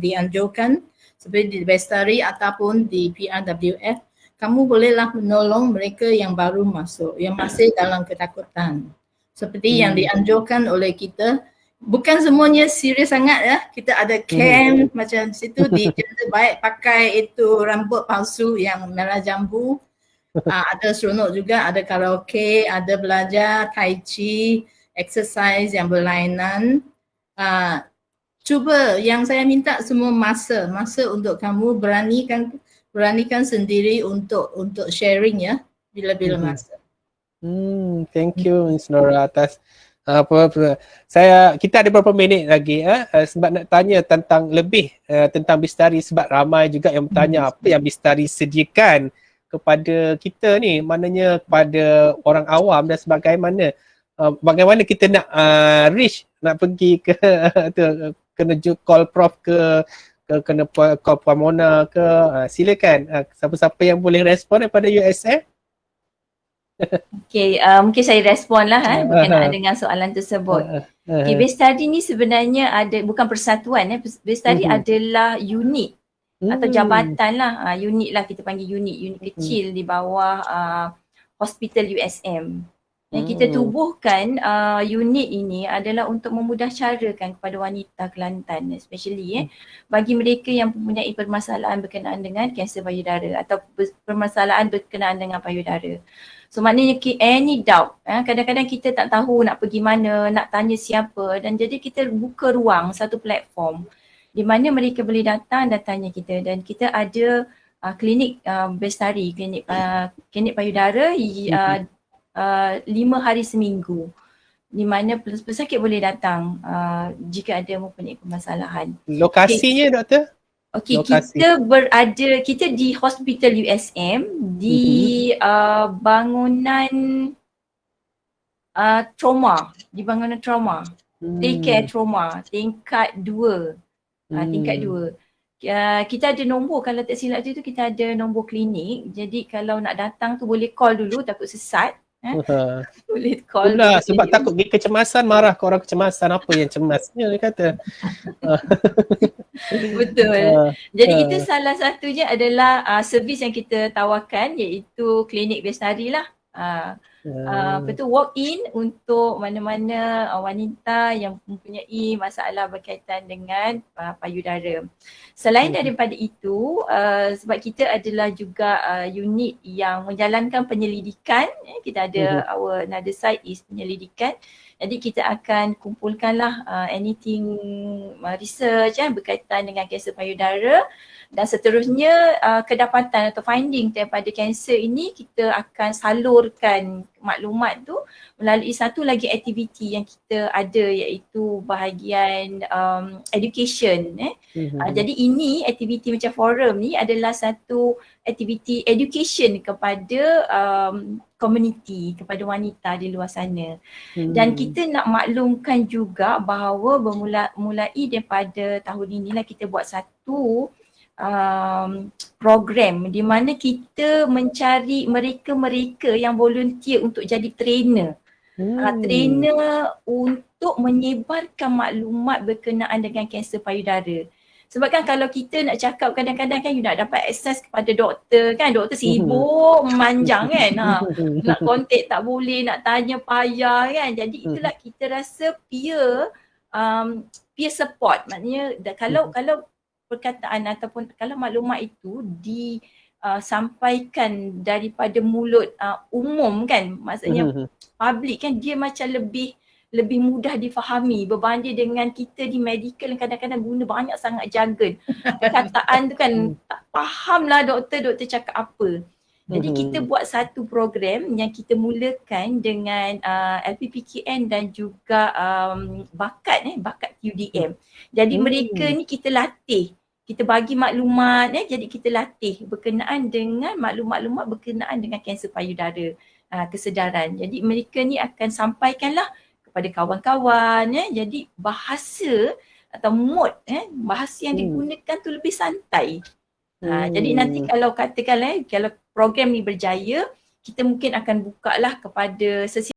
dianjurkan seperti di Bestari ataupun di PRWF. Kamu bolehlah menolong mereka yang baru masuk, yang masih dalam ketakutan. Seperti yang dianjurkan oleh kita, bukan semuanya serius sangat ya. Kita ada camp macam situ di Gender Baik, pakai itu rambut palsu yang merah jambu. Ada seronok juga, ada karaoke, ada belajar tai chi, exercise yang berlainan. Cuba yang saya minta semua masa untuk kamu beranikan sendiri untuk sharing ya bila-bila masa. Thank you Ms. Nora atas kita ada beberapa minit lagi sebab nak tanya tentang Bestari sebab ramai juga yang bertanya apa yang Bestari sediakan kepada kita ni, maknanya kepada orang awam dan sebagaimana bagaimana kita nak reach, nak pergi ke kena call Prof kena call Puan Mona ke, silakan siapa-siapa yang boleh respon daripada USA. Okay, mungkin saya respon lah berkenaan dengan soalan tersebut. Okay, Bestari ni sebenarnya bukan persatuan Bestari adalah unit atau jabatan lah, unit lah, kita panggil unit kecil di bawah Hospital USM. Yang kita tubuhkan unit ini adalah untuk memudahcarakan kepada wanita Kelantan, especially bagi mereka yang mempunyai permasalahan berkenaan dengan kanser payudara atau permasalahan berkenaan dengan payudara. So maknanya any doubt, kadang-kadang kita tak tahu nak pergi mana, nak tanya siapa, dan jadi kita buka ruang, satu platform di mana mereka boleh datang dan tanya kita, dan kita ada klinik Bestari, klinik payudara 5 hari seminggu di mana pesakit boleh datang jika ada mempunyai permasalahan. Lokasinya doktor? Okey, kita di Hospital USM di bangunan trauma, daycare trauma tingkat 2. Tingkat 2. Kita ada nombor, kalau tak silap tu kita ada nombor klinik. Jadi kalau nak datang tu boleh call dulu, takut sesat. Boleh call sebab takut kecemasan, marah ke orang kecemasan, apa yang cemasnya dia kata. Betul. Jadi kita salah satunya adalah servis yang kita tawarkan iaitu klinik Bestari lah. Walk in untuk mana-mana wanita yang mempunyai masalah berkaitan dengan payudara. Selain daripada itu, sebab kita adalah juga unit yang menjalankan penyelidikan, kita ada our another side is penyelidikan. Jadi kita akan kumpulkanlah anything research berkaitan dengan kanser payudara, dan seterusnya kedapatan atau finding daripada kanser ini kita akan salurkan maklumat tu melalui satu lagi aktiviti yang kita ada, iaitu bahagian education. Jadi ini aktiviti macam forum ni adalah satu aktiviti education kepada community, kepada wanita di luar sana. Dan kita nak maklumkan juga bahawa mulai daripada tahun inilah kita buat satu program di mana kita mencari mereka-mereka yang volunteer untuk jadi trainer. Trainer untuk menyebarkan maklumat berkenaan dengan kanser payudara. Sebab kan kalau kita nak cakap, kadang-kadang kan you nak dapat akses kepada doktor kan, doktor sibuk memanjang kan, nak kontak tak boleh, nak tanya payah kan. Jadi itulah kita rasa peer support. Maknanya kalau perkataan ataupun kalau maklumat itu disampaikan daripada mulut umum kan, maksudnya public kan, dia macam lebih lebih mudah difahami berbanding dengan kita di medical yang kadang-kadang guna banyak sangat jargon. Perkataan tu kan tak faham lah doktor cakap apa. Jadi kita buat satu program yang kita mulakan dengan LPPKN dan juga bakat UDM. Jadi mereka ni kita latih. Kita bagi maklumat jadi kita latih berkenaan dengan maklumat berkenaan dengan kanser payudara, kesedaran. Jadi mereka ni akan sampaikanlah kepada kawan-kawan jadi bahasa atau mood bahasa yang digunakan tu lebih santai. Jadi nanti kalau katakanlah kalau program ni berjaya, kita mungkin akan buka lah kepada sesi